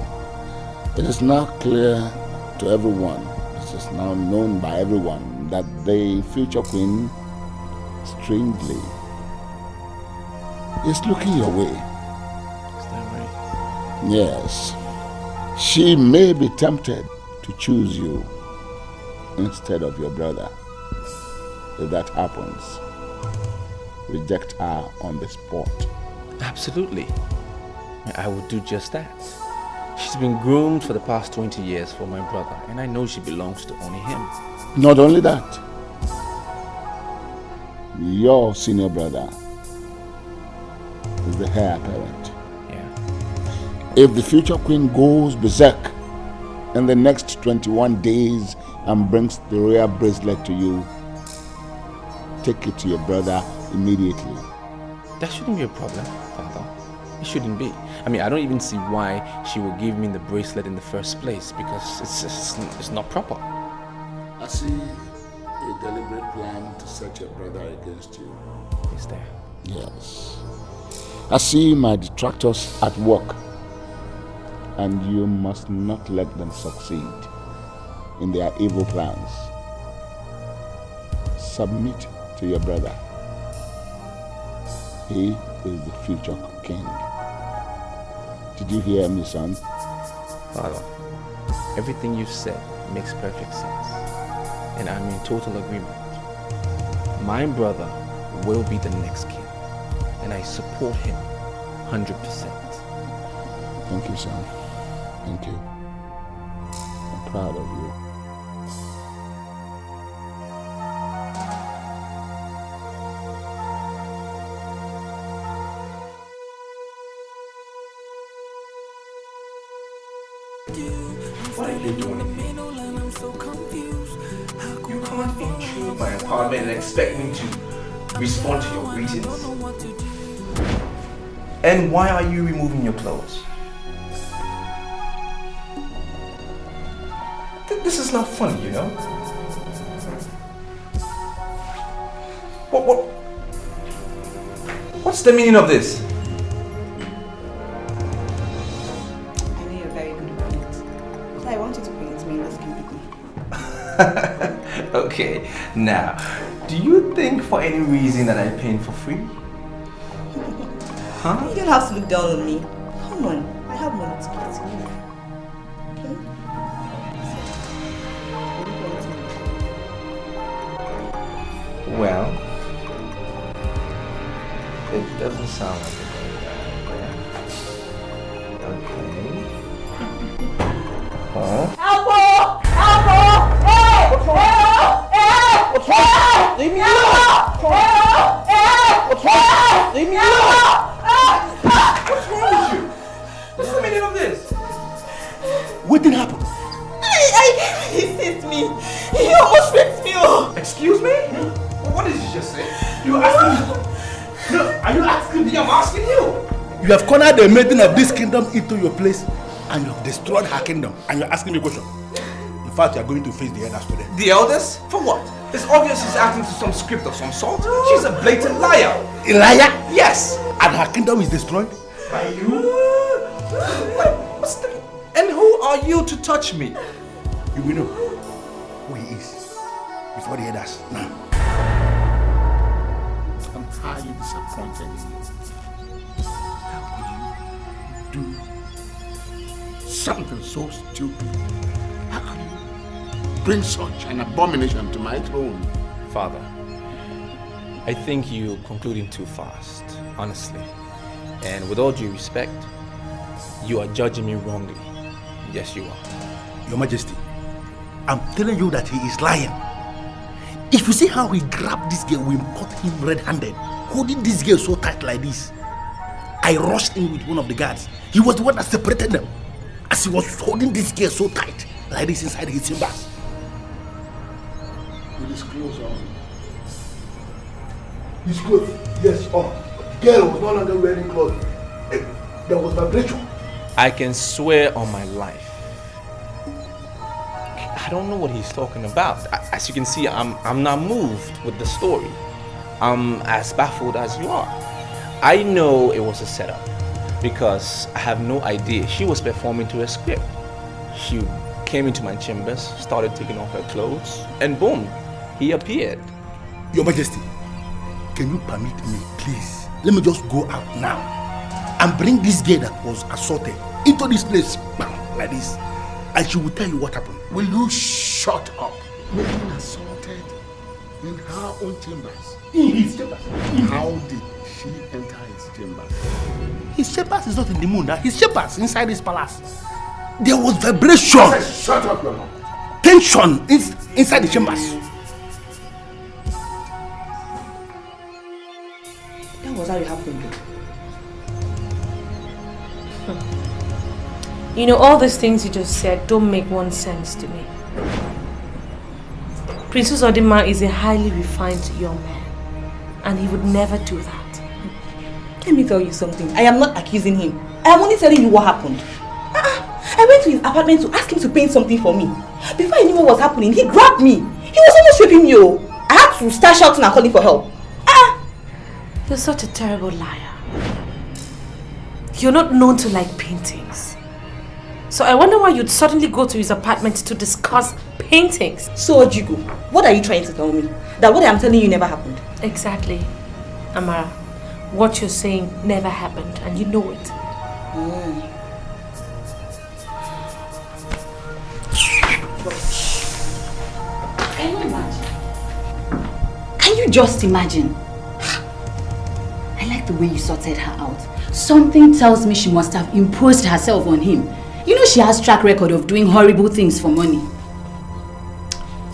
It is now clear to everyone, it is now known by everyone, that the future queen, strangely, is looking your way. Is that right? Yes. She may be tempted to choose you instead of your brother. If that happens, reject her on the spot. Absolutely. I would do just that. She's been groomed for the past 20 years for my brother, and I know she belongs to only him. Not only that, your senior brother is the heir apparent. Yeah. If the future queen goes berserk in the next 21 days and brings the royal bracelet to you, take it to your brother immediately. That shouldn't be a problem, Father. It shouldn't be. I mean, I don't even see why she would give me the bracelet in the first place, because it's not proper. I see a deliberate plan to set your brother against you. Is there? Yes. I see my detractors at work, and you must not let them succeed in their evil plans. Submit to your brother. He is the future king. Did you hear me, son? Father, everything you've said makes perfect sense, and I'm in total agreement. My brother will be the next king, and I support him 100%. Thank you, son. Thank you. I'm proud of you. What are you doing here? You can't intrude my apartment and expect me to respond to your greetings. And why are you removing your clothes? This is not funny, you know? What's the meaning of this? I know you're very good at it. So I want you to bring it to me in this company. Okay, now, do you think for any reason that I paint for free? Huh? You don't have to look down on me. Come on, I have money to give to you. Okay? Well, it doesn't sound like a very bad idea. Okay. Huh? Elbow! Elbow! Hey! What's wrong? Hey! What's wrong? Leave me alone! What's wrong? Leave me alone! What's wrong with you? What's the meaning of this? What did happen? He hit me. He almost raped me. Excuse me? What did you just say? You asking me? No, are you asking me? I'm asking you. You have cornered the maiden of this kingdom into your place and you have destroyed her kingdom and you're asking me a question. In fact, you are going to face the elders today. The elders? For what? It's obvious she's acting to some script of some sort. She's a blatant liar. A liar? Yes. And her kingdom is destroyed? By you? And who are you to touch me? You will know who he is before the others. Now. I'm highly disappointed in you. How could you do something so stupid? How could you bring such an abomination to my throne? Father, I think you're concluding too fast, honestly. And with all due respect, you are judging me wrongly. Yes, you are. Your Majesty, I'm telling you that he is lying. If you see how he grabbed this girl, we caught him red-handed, holding this girl so tight like this. I rushed in with one of the guards. He was the one that separated them. As he was holding this girl so tight, like this inside his chambers. With his clothes on. His clothes, yes, on. The girl was no longer wearing clothes. There was vibration. I can swear on my life. I don't know what he's talking about. As you can see, I'm not moved with the story. I'm as baffled as you are. I know it was a setup because I have no idea. She was performing to a script. She came into my chambers, started taking off her clothes, and boom, he appeared. Your Majesty, can you permit me, please? Let me just go out now and bring this girl that was assaulted into this place, like this, and she will tell you what happened. Will you shut up? Being assaulted in her own chambers. In his chambers. How did she enter his chambers? His chambers is not in the moon. His chambers inside his palace. There was vibration. Shut up, your mouth. Tension inside the chambers. That was how it happened. You know, all these things you just said don't make one sense to me. Princess Odima is a highly refined young man, and he would never do that. Let me tell you something. I am not accusing him. I am only telling you what happened. I went to his apartment to ask him to paint something for me. Before I knew what was happening, he grabbed me. He was almost raping me. I had to start shouting and calling for help. You're such a terrible liar. You're not known to like paintings. So I wonder why you'd suddenly go to his apartment to discuss paintings. So Ugezu, what are you trying to tell me? That what I am telling you never happened? Exactly. Amara, what you're saying never happened and you know it. Can you imagine? Can you just imagine? I like the way you sorted her out. Something tells me she must have imposed herself on him. You know she has track record of doing horrible things for money.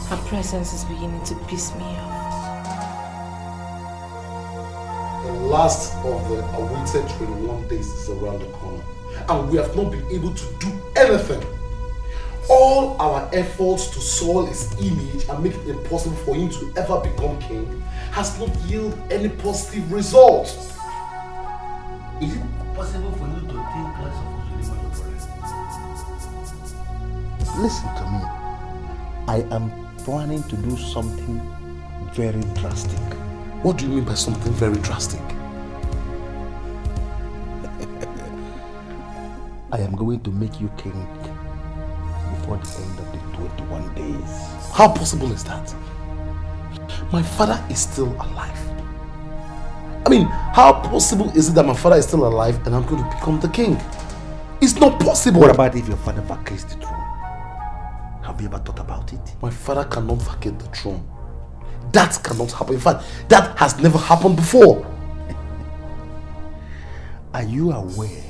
Her presence is beginning to piss me off. The last of the awaited 21 days is around the corner, and we have not been able to do anything. All our efforts to soil his image and make it impossible for him to ever become king has not yielded any positive results. Is it possible for you to think less of Ugezu? Listen to me. I am planning to do something very drastic. What do you mean by something very drastic? I am going to make you king before the end of the 21 days. How possible is that? My father is still alive. I mean, how possible is it that my father is still alive and I'm going to become the king? It's not possible. What about if your father vacates the throne? Have you ever thought about it? My father cannot vacate the throne. That cannot happen. In fact, that has never happened before. Are you aware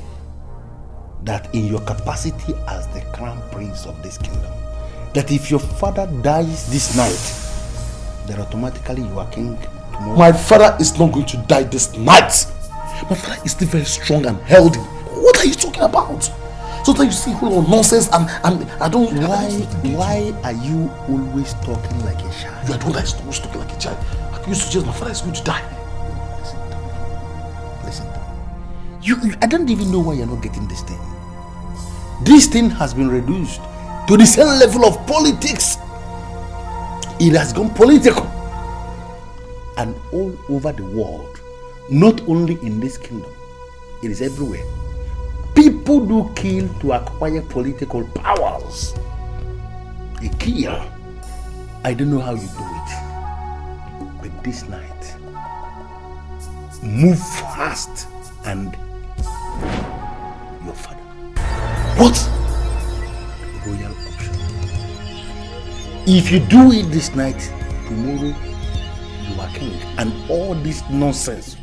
that in your capacity as the crown prince of this kingdom, that if your father dies this night, then automatically you are king tomorrow? My father is not going to die this night. My father is still very strong and healthy. What are you talking about? So that you see whole nonsense and I don't... Why are you always talking like a child? You are the one that is always talking like a child. How can you suggest my father is going to die? Listen to me. I don't even know why you're not getting this thing. This thing has been reduced to the same level of politics. It has gone political. And all over the world, not only in this kingdom, it is everywhere. People do kill to acquire political powers. They kill. I don't know how you do it. But this night, move fast and your father. What? Royal option. If you do it this night, tomorrow you are king. And all this nonsense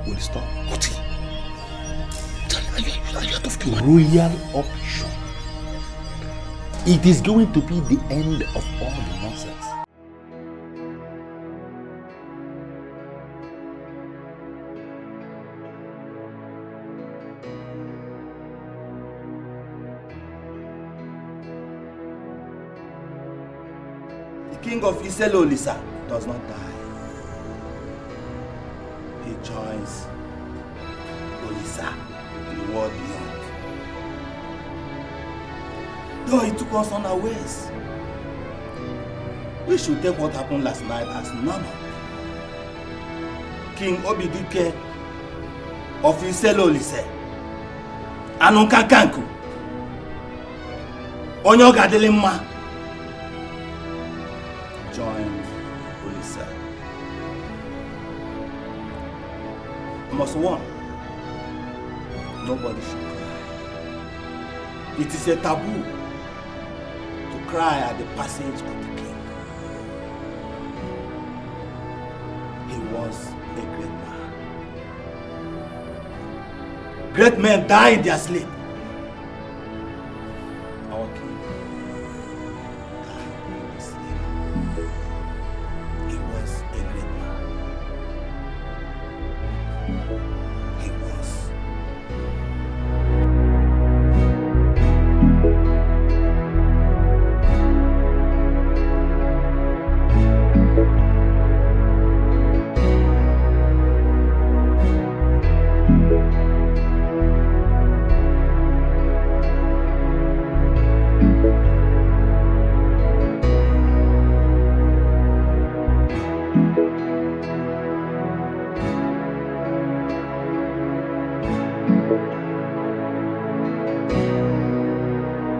will stop. What? Royal option. It is going to be the end of all the nonsense. The king of Iselolisa does not die. He joins Olisa in the world beyond. Though he took us unawares, we should take what happened last night as normal. King Obidike of Iselolise, Anunkakanku, Onyogadelimma, joined Olisa. I must warn, nobody should cry. It is a taboo to cry at the passage of the king. He was a great man. Great men die in their sleep. Our king died in his sleep. He was a great man. He was.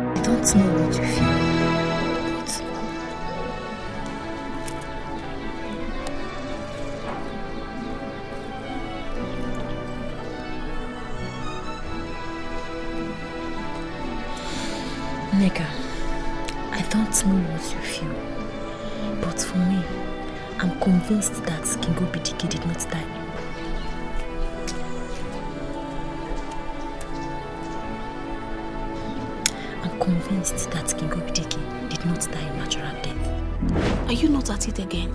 I don't know what you feel, but Nigga, I don't know what you feel, but for me, I'm convinced that King Obidike did not die. I'm convinced that King Obidike did not die a natural death. Are you not at it again?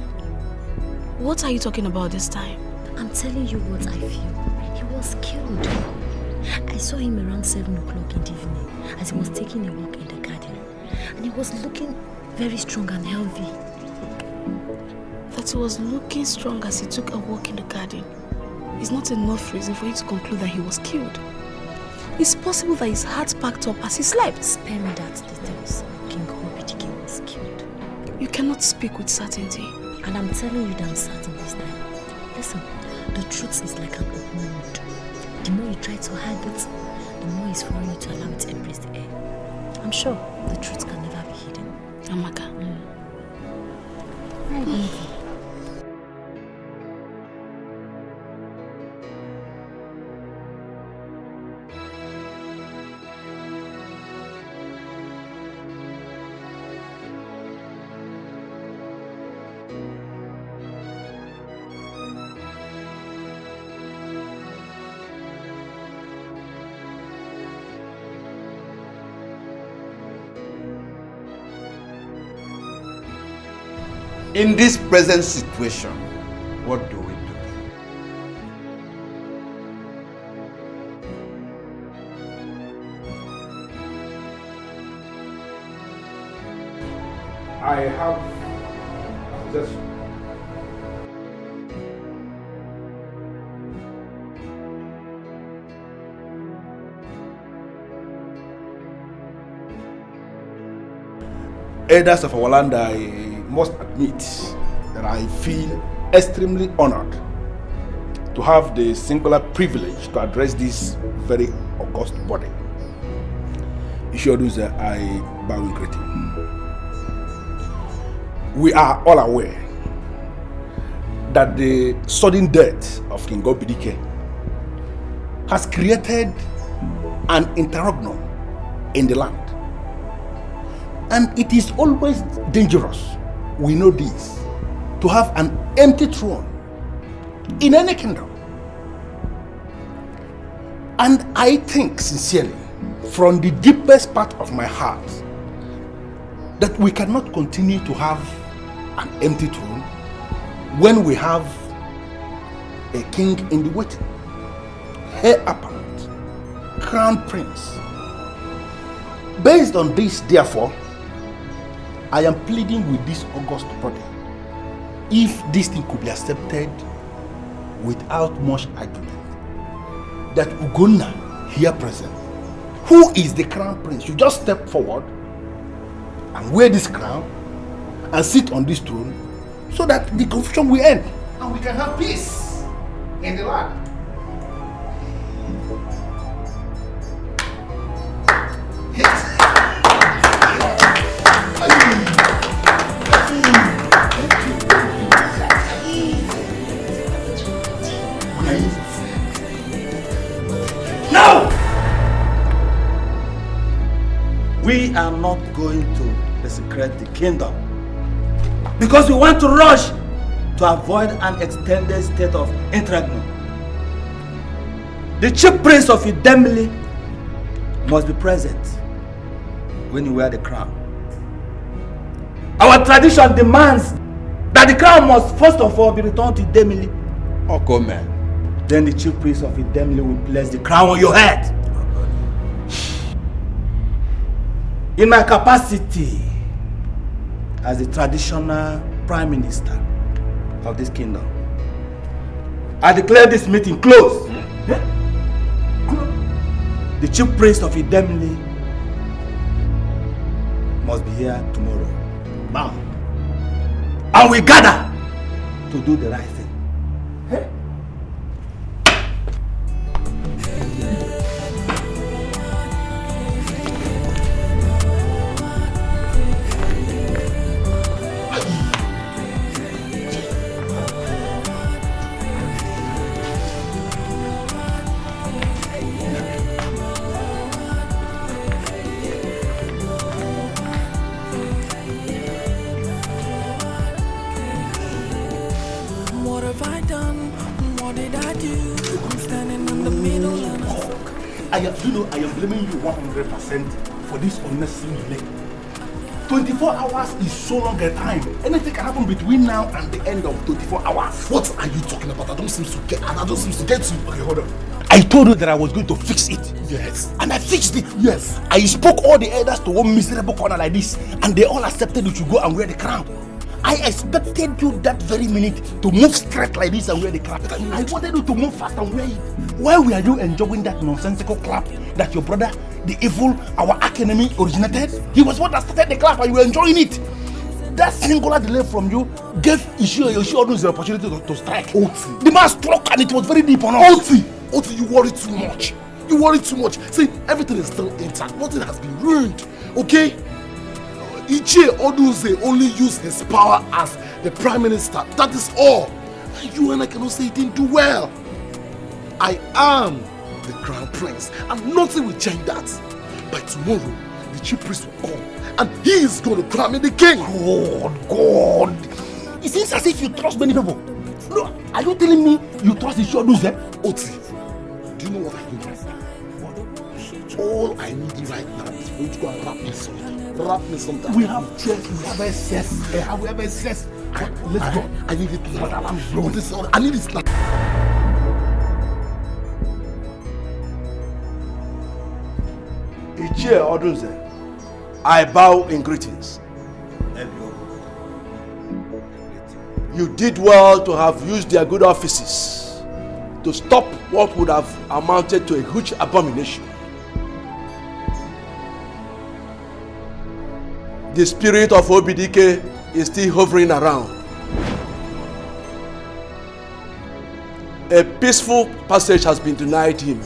What are you talking about this time? I'm telling you what I feel. He was killed. I saw him around 7 o'clock in the evening as he was taking a walk in the garden. And he was looking very strong and healthy. That he was looking strong as he took a walk in the garden is not enough reason for you to conclude that he was killed. It's possible that his heart packed up as he slept. Spare me that details. King Obidike was killed. cannot speak with certainty. And I'm telling you that I'm certain this time. Listen, the truth is like an open wound. The more you try to hide it, the more it's for you to allow it to embrace the air. I'm sure the truth can never be hidden. Amaka. In this present situation, what do we do? I have a suggestion. Elders of our land, I must admit that I feel extremely honored to have the singular privilege to address this very august body. Ishoduze, I bow in greeting. We are all aware that the sudden death of King Obidike has created an interregnum in the land. And it is always dangerous, we know this, to have an empty throne in any kingdom. And I think sincerely, from the deepest part of my heart, that we cannot continue to have an empty throne when we have a king in the waiting, heir apparent, crown prince. Based on this, therefore, I am pleading with this august body, if this thing could be accepted without much argument, that Ugonna here present, who is the crown prince, you just step forward and wear this crown and sit on this throne so that the confusion will end and we can have peace in the land. We are not going to desecrate the kingdom because we want to rush to avoid an extended state of interregnum. The chief prince of Idemili must be present when you wear the crown. Our tradition demands that the crown must first of all be returned to Idemili. Okay, man. Then the chief priest of Idemili will place the crown on your head. In my capacity as the traditional prime minister of this kingdom, I declare this meeting closed. The chief priest of Idemili must be here tomorrow. Bam. And we gather to do the right thing. I am blaming you 100% for this unnecessary delay. 24 hours is so long a time. Anything can happen between now and the end of 24 hours. What are you talking about? I don't seem to get you. Okay, hold on. I told you that I was going to fix it. Yes. And I fixed it. Yes. I spoke all the elders to one miserable corner like this, and they all accepted you should go and wear the crown. I expected you that very minute to move straight like this and wear the clap. I wanted you to move fast and wear it. Why were you enjoying that nonsensical clap that your brother, the evil, our arch enemy, originated? He was what that started the clap and you were enjoying it. that singular delay from you gave Yoshi the opportunity to strike. Oti. The man struck and it was very deep on us. Oti, you worry too much. You worry too much. See, everything is still intact. Nothing has been ruined. Okay? Ichie Oduze only used his power as the prime minister. That is all. You and I cannot say he didn't do well. I am the crown prince and nothing will change that. By tomorrow, the chief priest will come and he is going to crown me the king. God. It seems as if you trust many people. No, are you telling me you trust Ichie Oduze? Oti, do you know what I need right now? All I need right now is for you to go and wrap me something. Wrap me something. We have chest, we have SS. We have SS. Let's go. I need it now. I need it now. Ichie Oduze, I bow in greetings. You did well to have used their good offices to stop what would have amounted to a huge abomination. The spirit of Obidike is still hovering around. A peaceful passage has been denied him.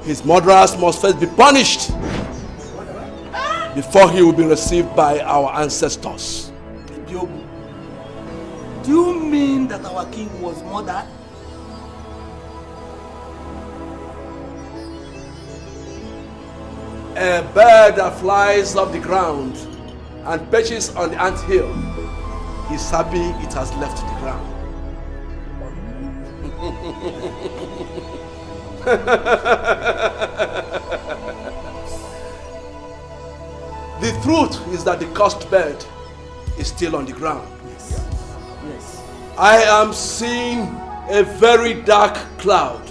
His murderers must first be punished before he will be received by our ancestors. Do you mean that our king was murdered? A bird that flies off the ground and perches on the anthill is happy it has left the ground. The truth is that the cursed bird is still on the ground. Yes. I am seeing a very dark cloud.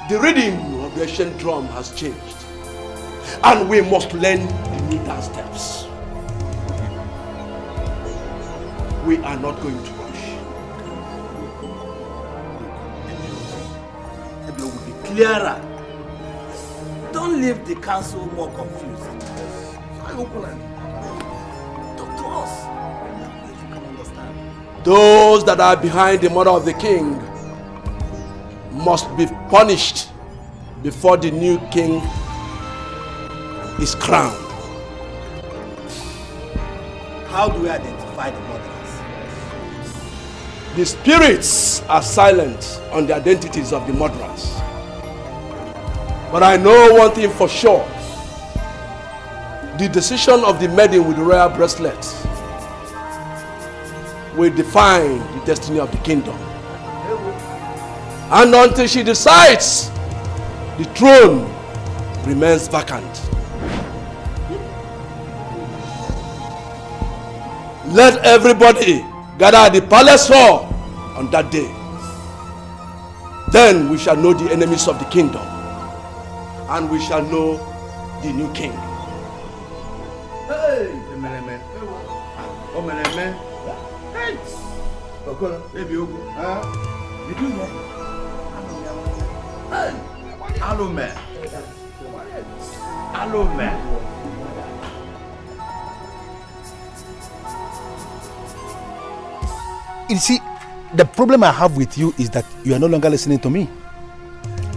The rhythm of the ancient drum has changed, and we must learn the new dance steps. We are not going to rush. It will be clearer. Don't leave the council more confused. I open and talk to us. You can understand. Those that are behind the murder of the king must be punished before the new king is crowned. How do we identify the murderers? The spirits are silent on the identities of the murderers. But I know one thing for sure. The decision of the maiden with the royal bracelet will define the destiny of the kingdom. And until she decides, the throne remains vacant. Let everybody gather at the palace hall on that day. Then we shall know the enemies of the kingdom, and we shall know the new king. Hey, Emeleme. Omeleme. Hey. Okola, baby Ogu. Did you hear? Hey. Hello, man. Hello, man. You see, the problem I have with you is that you are no longer listening to me.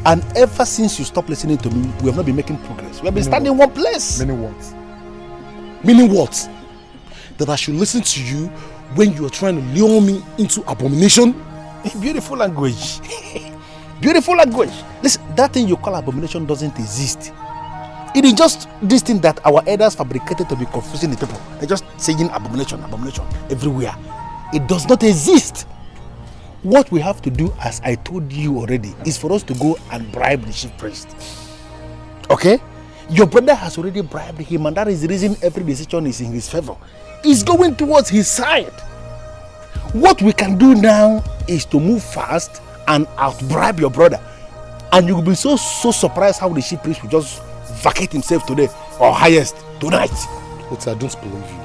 And ever since you stopped listening to me, we have not been making progress. We have been standing in one place. Meaning what? Meaning what? That I should listen to you when you are trying to lure me into abomination? Beautiful language. Beautiful language. Listen, that thing you call abomination doesn't exist. It is just this thing that our elders fabricated to be confusing the people. They're just saying abomination, abomination everywhere. It does not exist. What we have to do, as I told you already, is for us to go and bribe the chief priest. Okay? Your brother has already bribed him, and that is the reason every decision is in his favor. He's going towards his side. What we can do now is to move fast and out-bribe your brother. And you will be so surprised how the chief priest will just vacate himself today, or highest, tonight. But I don't believe you.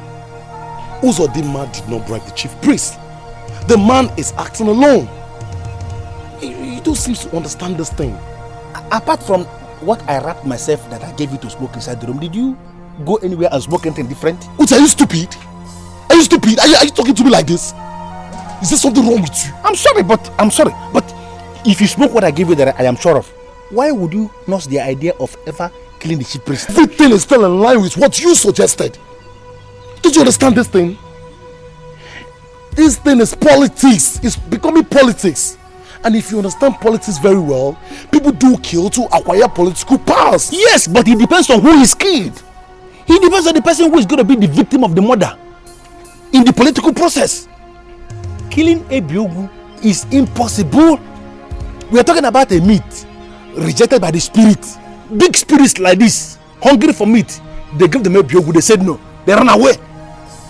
Uzodinma did not bribe the chief priest. The man is acting alone. You don't seem to understand this thing. Apart from what I wrapped myself that I gave you to smoke inside the room, did you go anywhere and smoke anything different? Uche, are you stupid? Are you stupid? Are you talking to me like this? Is there something wrong with you? I'm sorry, but if you smoke what I gave you that I am sure of, why would you nurse the idea of ever killing the chief priest? Everything is still in line with what you suggested. Don't you understand this thing? This thing is politics. It's becoming politics. And if you understand politics very well, people do kill to acquire political powers. Yes, but it depends on who is killed. It depends on the person who is going to be the victim of the murder in the political process. Killing Ebiogu is impossible. We are talking about a meat rejected by the spirit. Big spirits like this, hungry for meat, they give them Ebiogu, they said no. They run away.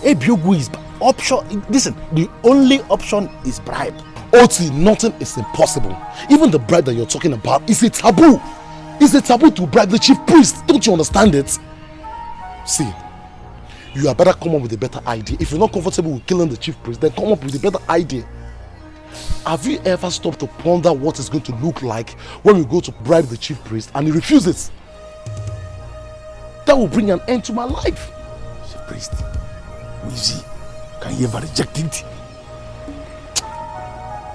Ebiogu is option. Listen, the only option is bribe. Oti, nothing is impossible. Even the bribe that you're talking about is a taboo. It's a taboo to bribe the chief priest. Don't you understand it? See, you are better come up with a better idea. If you're not comfortable with killing the chief priest, then come up with a better idea. Have you ever stopped to ponder what it's going to look like when we go to bribe the chief priest and he refuses? That will bring an end to my life. Chief priest, easy. Can you ever reject it?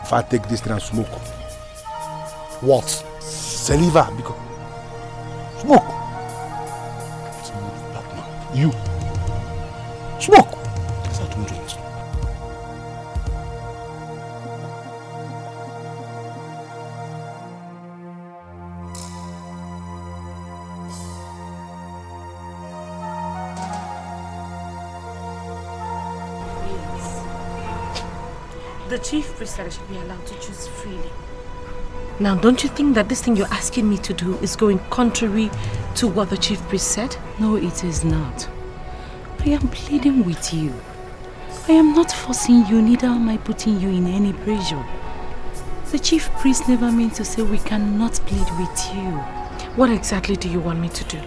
If I take this thing and smoke, what? Saliva, because smoke. You smoke. Yes, I told you. The chief priest said I should be allowed to choose freely. Now, don't you think that this thing you're asking me to do is going contrary to what the chief priest said? No, it is not. I am pleading with you. I am not forcing you, neither am I putting you in any pressure. The chief priest never meant to say we cannot plead with you. What exactly do you want me to do?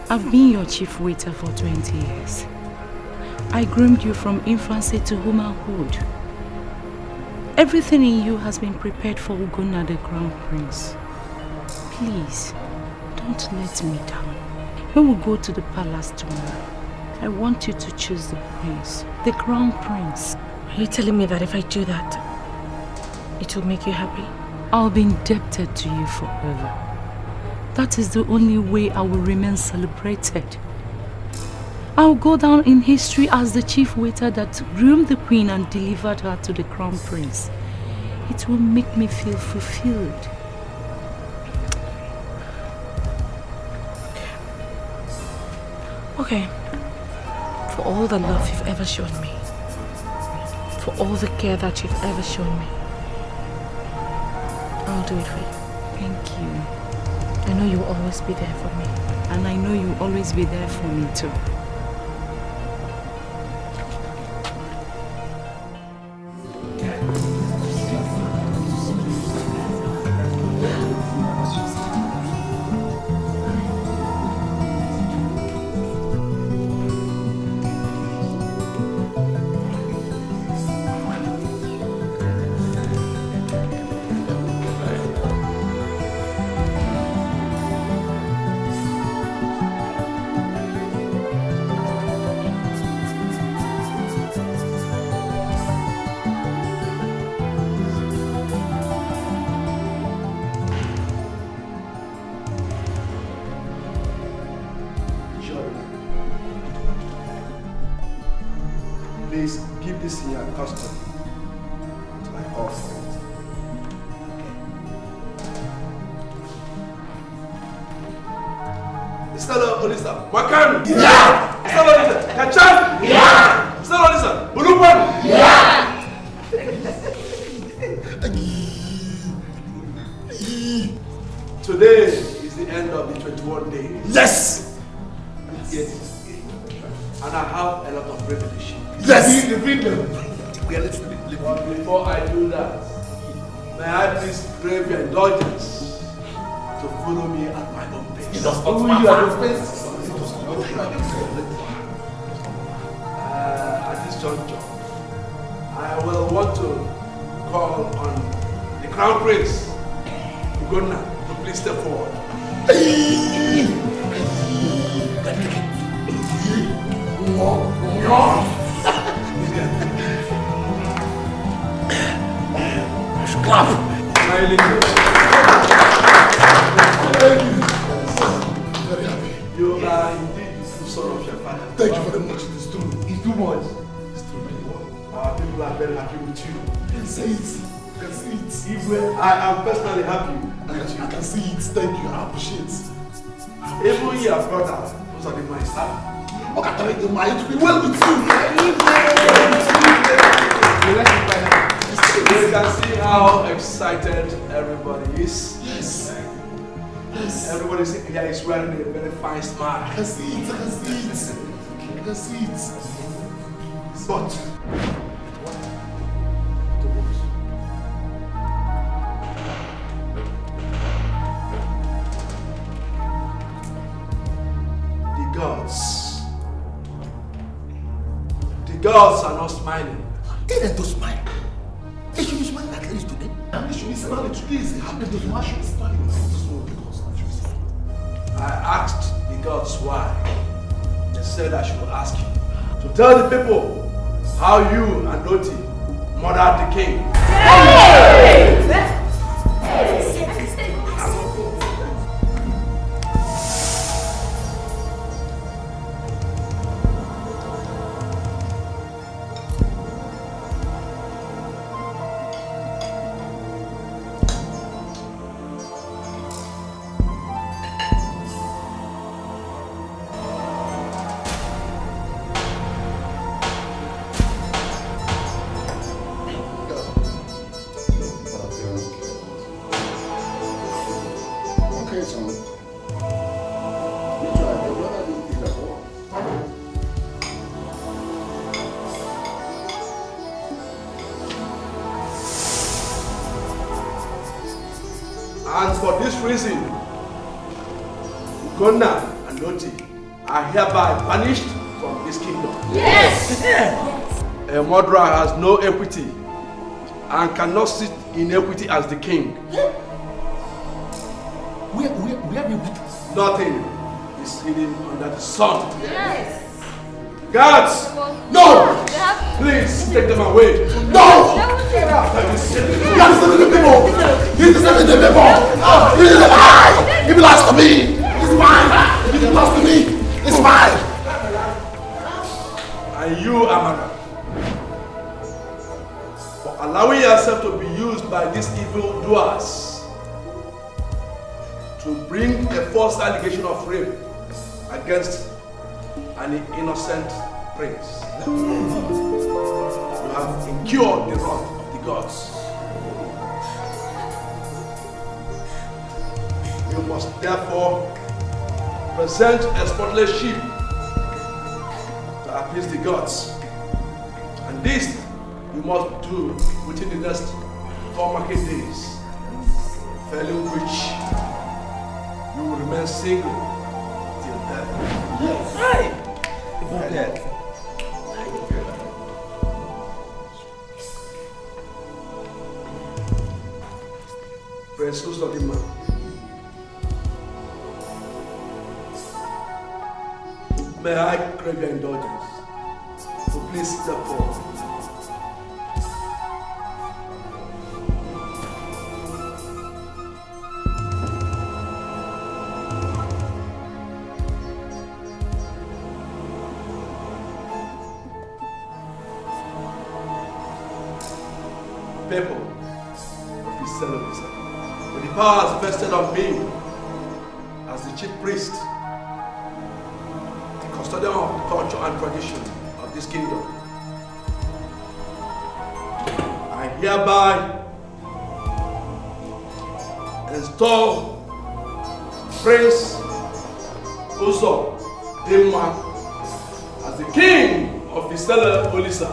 I've been your chief waiter for 20 years. I groomed you from infancy to womanhood. Everything in you has been prepared for Ugonna, the crown prince. Please, don't let me down. When we go to the palace tomorrow, I want you to choose the prince, the crown prince. Are you telling me that if I do that, it will make you happy? I'll be indebted to you forever. That is the only way I will remain celebrated. I'll go down in history as the chief waiter that groomed the queen and delivered her to the crown prince. It will make me feel fulfilled. Okay. For all the love you've ever shown me, for all the care that you've ever shown me, I'll do it for you. Thank you. I know you'll always be there for me. And I know you'll always be there for me too. Please keep this in your custody until I call for it. Mr. Olisa, Wakan! Yeah! Mr. Olisa, Kachan! Yeah! Mr. Olisa, Bulupan! Yeah! Today is the end of the 21 days. Yes! Yes. And I have a lot of revelation. Yes! But before I do that, may I please crave your indulgence to follow me at my own pace. At this juncture, I will want to call on the Crown Prince, Ugonna, to please Please step forward. Clap. Smiling. Very happy. You are indeed the true son of your father. Thank you very much. It's true. It's too much. It's true, really well. Our people are very happy with you. You can say it. You can see it. Even I am personally happy. I can see it. Thank you. I appreciate it. Even your brother, those are the my staff. Okay, I tell you, my it will be well with you. You can see how excited everybody is. Yes. Yes. Everybody here is wearing a very fine smile. I can see it. I can see it. I can see it. But the gods are not smiling. Tell them to smile. They should be smiling at least today. They should be smiling today. It's happy. Those man should be smiling. I asked the gods why. They said I should ask you to tell the people how you and Doti murdered the king. And for this reason, Ugonna and Loti are hereby banished from this kingdom. Yes! A murderer has no equity and cannot sit in equity as the king. We have a Nothing is hidden under the sun. Yes. Guards! No! Please take them away. No! Get out! He's disturbing the people! He's disturbing the people! He's mine! He belongs to me! It's mine! He belongs to me! It's mine! And you, Amara, for allowing yourself to be used by these evil doers to bring a false allegation of rape against an innocent prince. You have incurred the wrath of the gods. You must therefore present a spotless sheep to appease the gods. And this you must do within the next 4 market days, failing which you will remain single till death. Yes. Prince Usodima, may I crave your indulgence? So please step forward. People of his celibacy, with the powers vested on me as the chief priest, the custodian of the culture and tradition of this kingdom, I hereby install Prince Uzo Dima as the king of the stellar Olisa.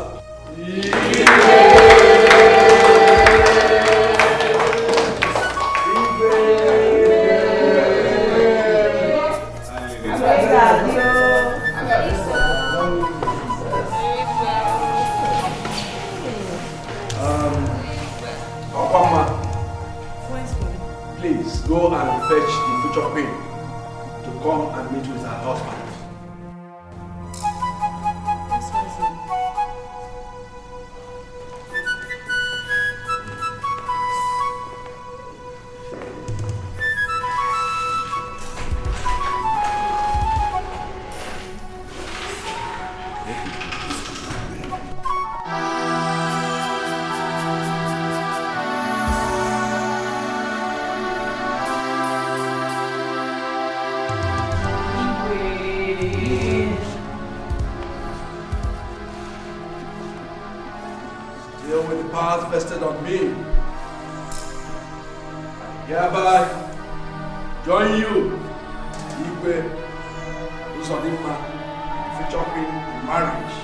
Please go and fetch the future queen to come and meet with her husband. Deal with the powers vested on me. I hereby join you, Igwe, Uzodimma, future queen in marriage.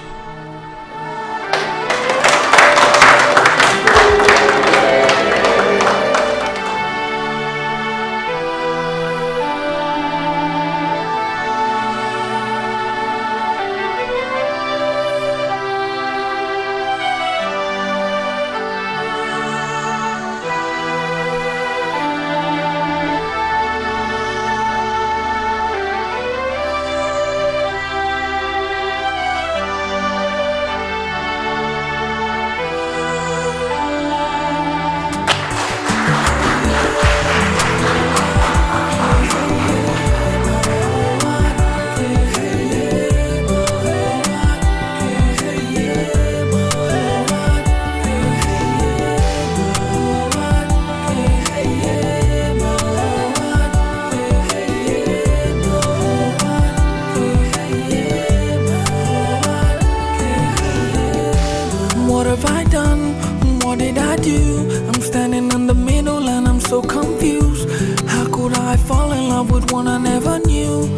What have I done? What did I do? I'm standing in the middle and I'm so confused. How could I fall in love with one I never knew?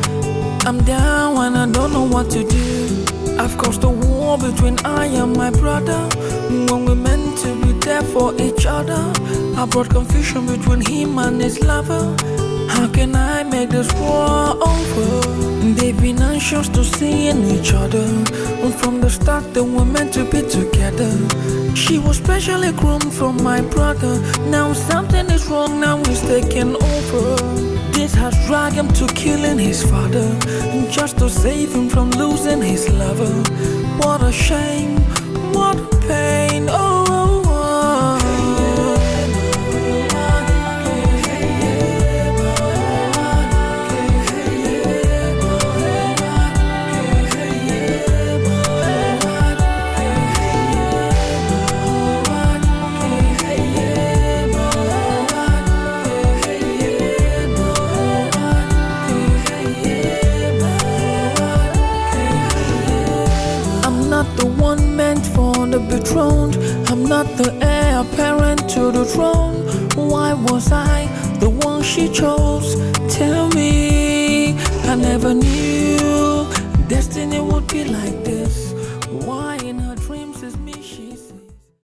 I'm down and I don't know what to do. I've caused a war between I and my brother. When we're meant to be there for each other, I brought confusion between him and his lover. How can I make this war over? They've been anxious to seeing each other. And from the start they were meant to be together. She was specially groomed from my brother. Now something is wrong, now he's taking over. This has dragged him to killing his father, and just to save him from losing his lover. What a shame, what a pain, oh, oh, oh. Betrothed, I'm not the heir apparent to the throne. Why was I the one she chose? Tell me, I never knew destiny would be like this. Why in her dreams is me?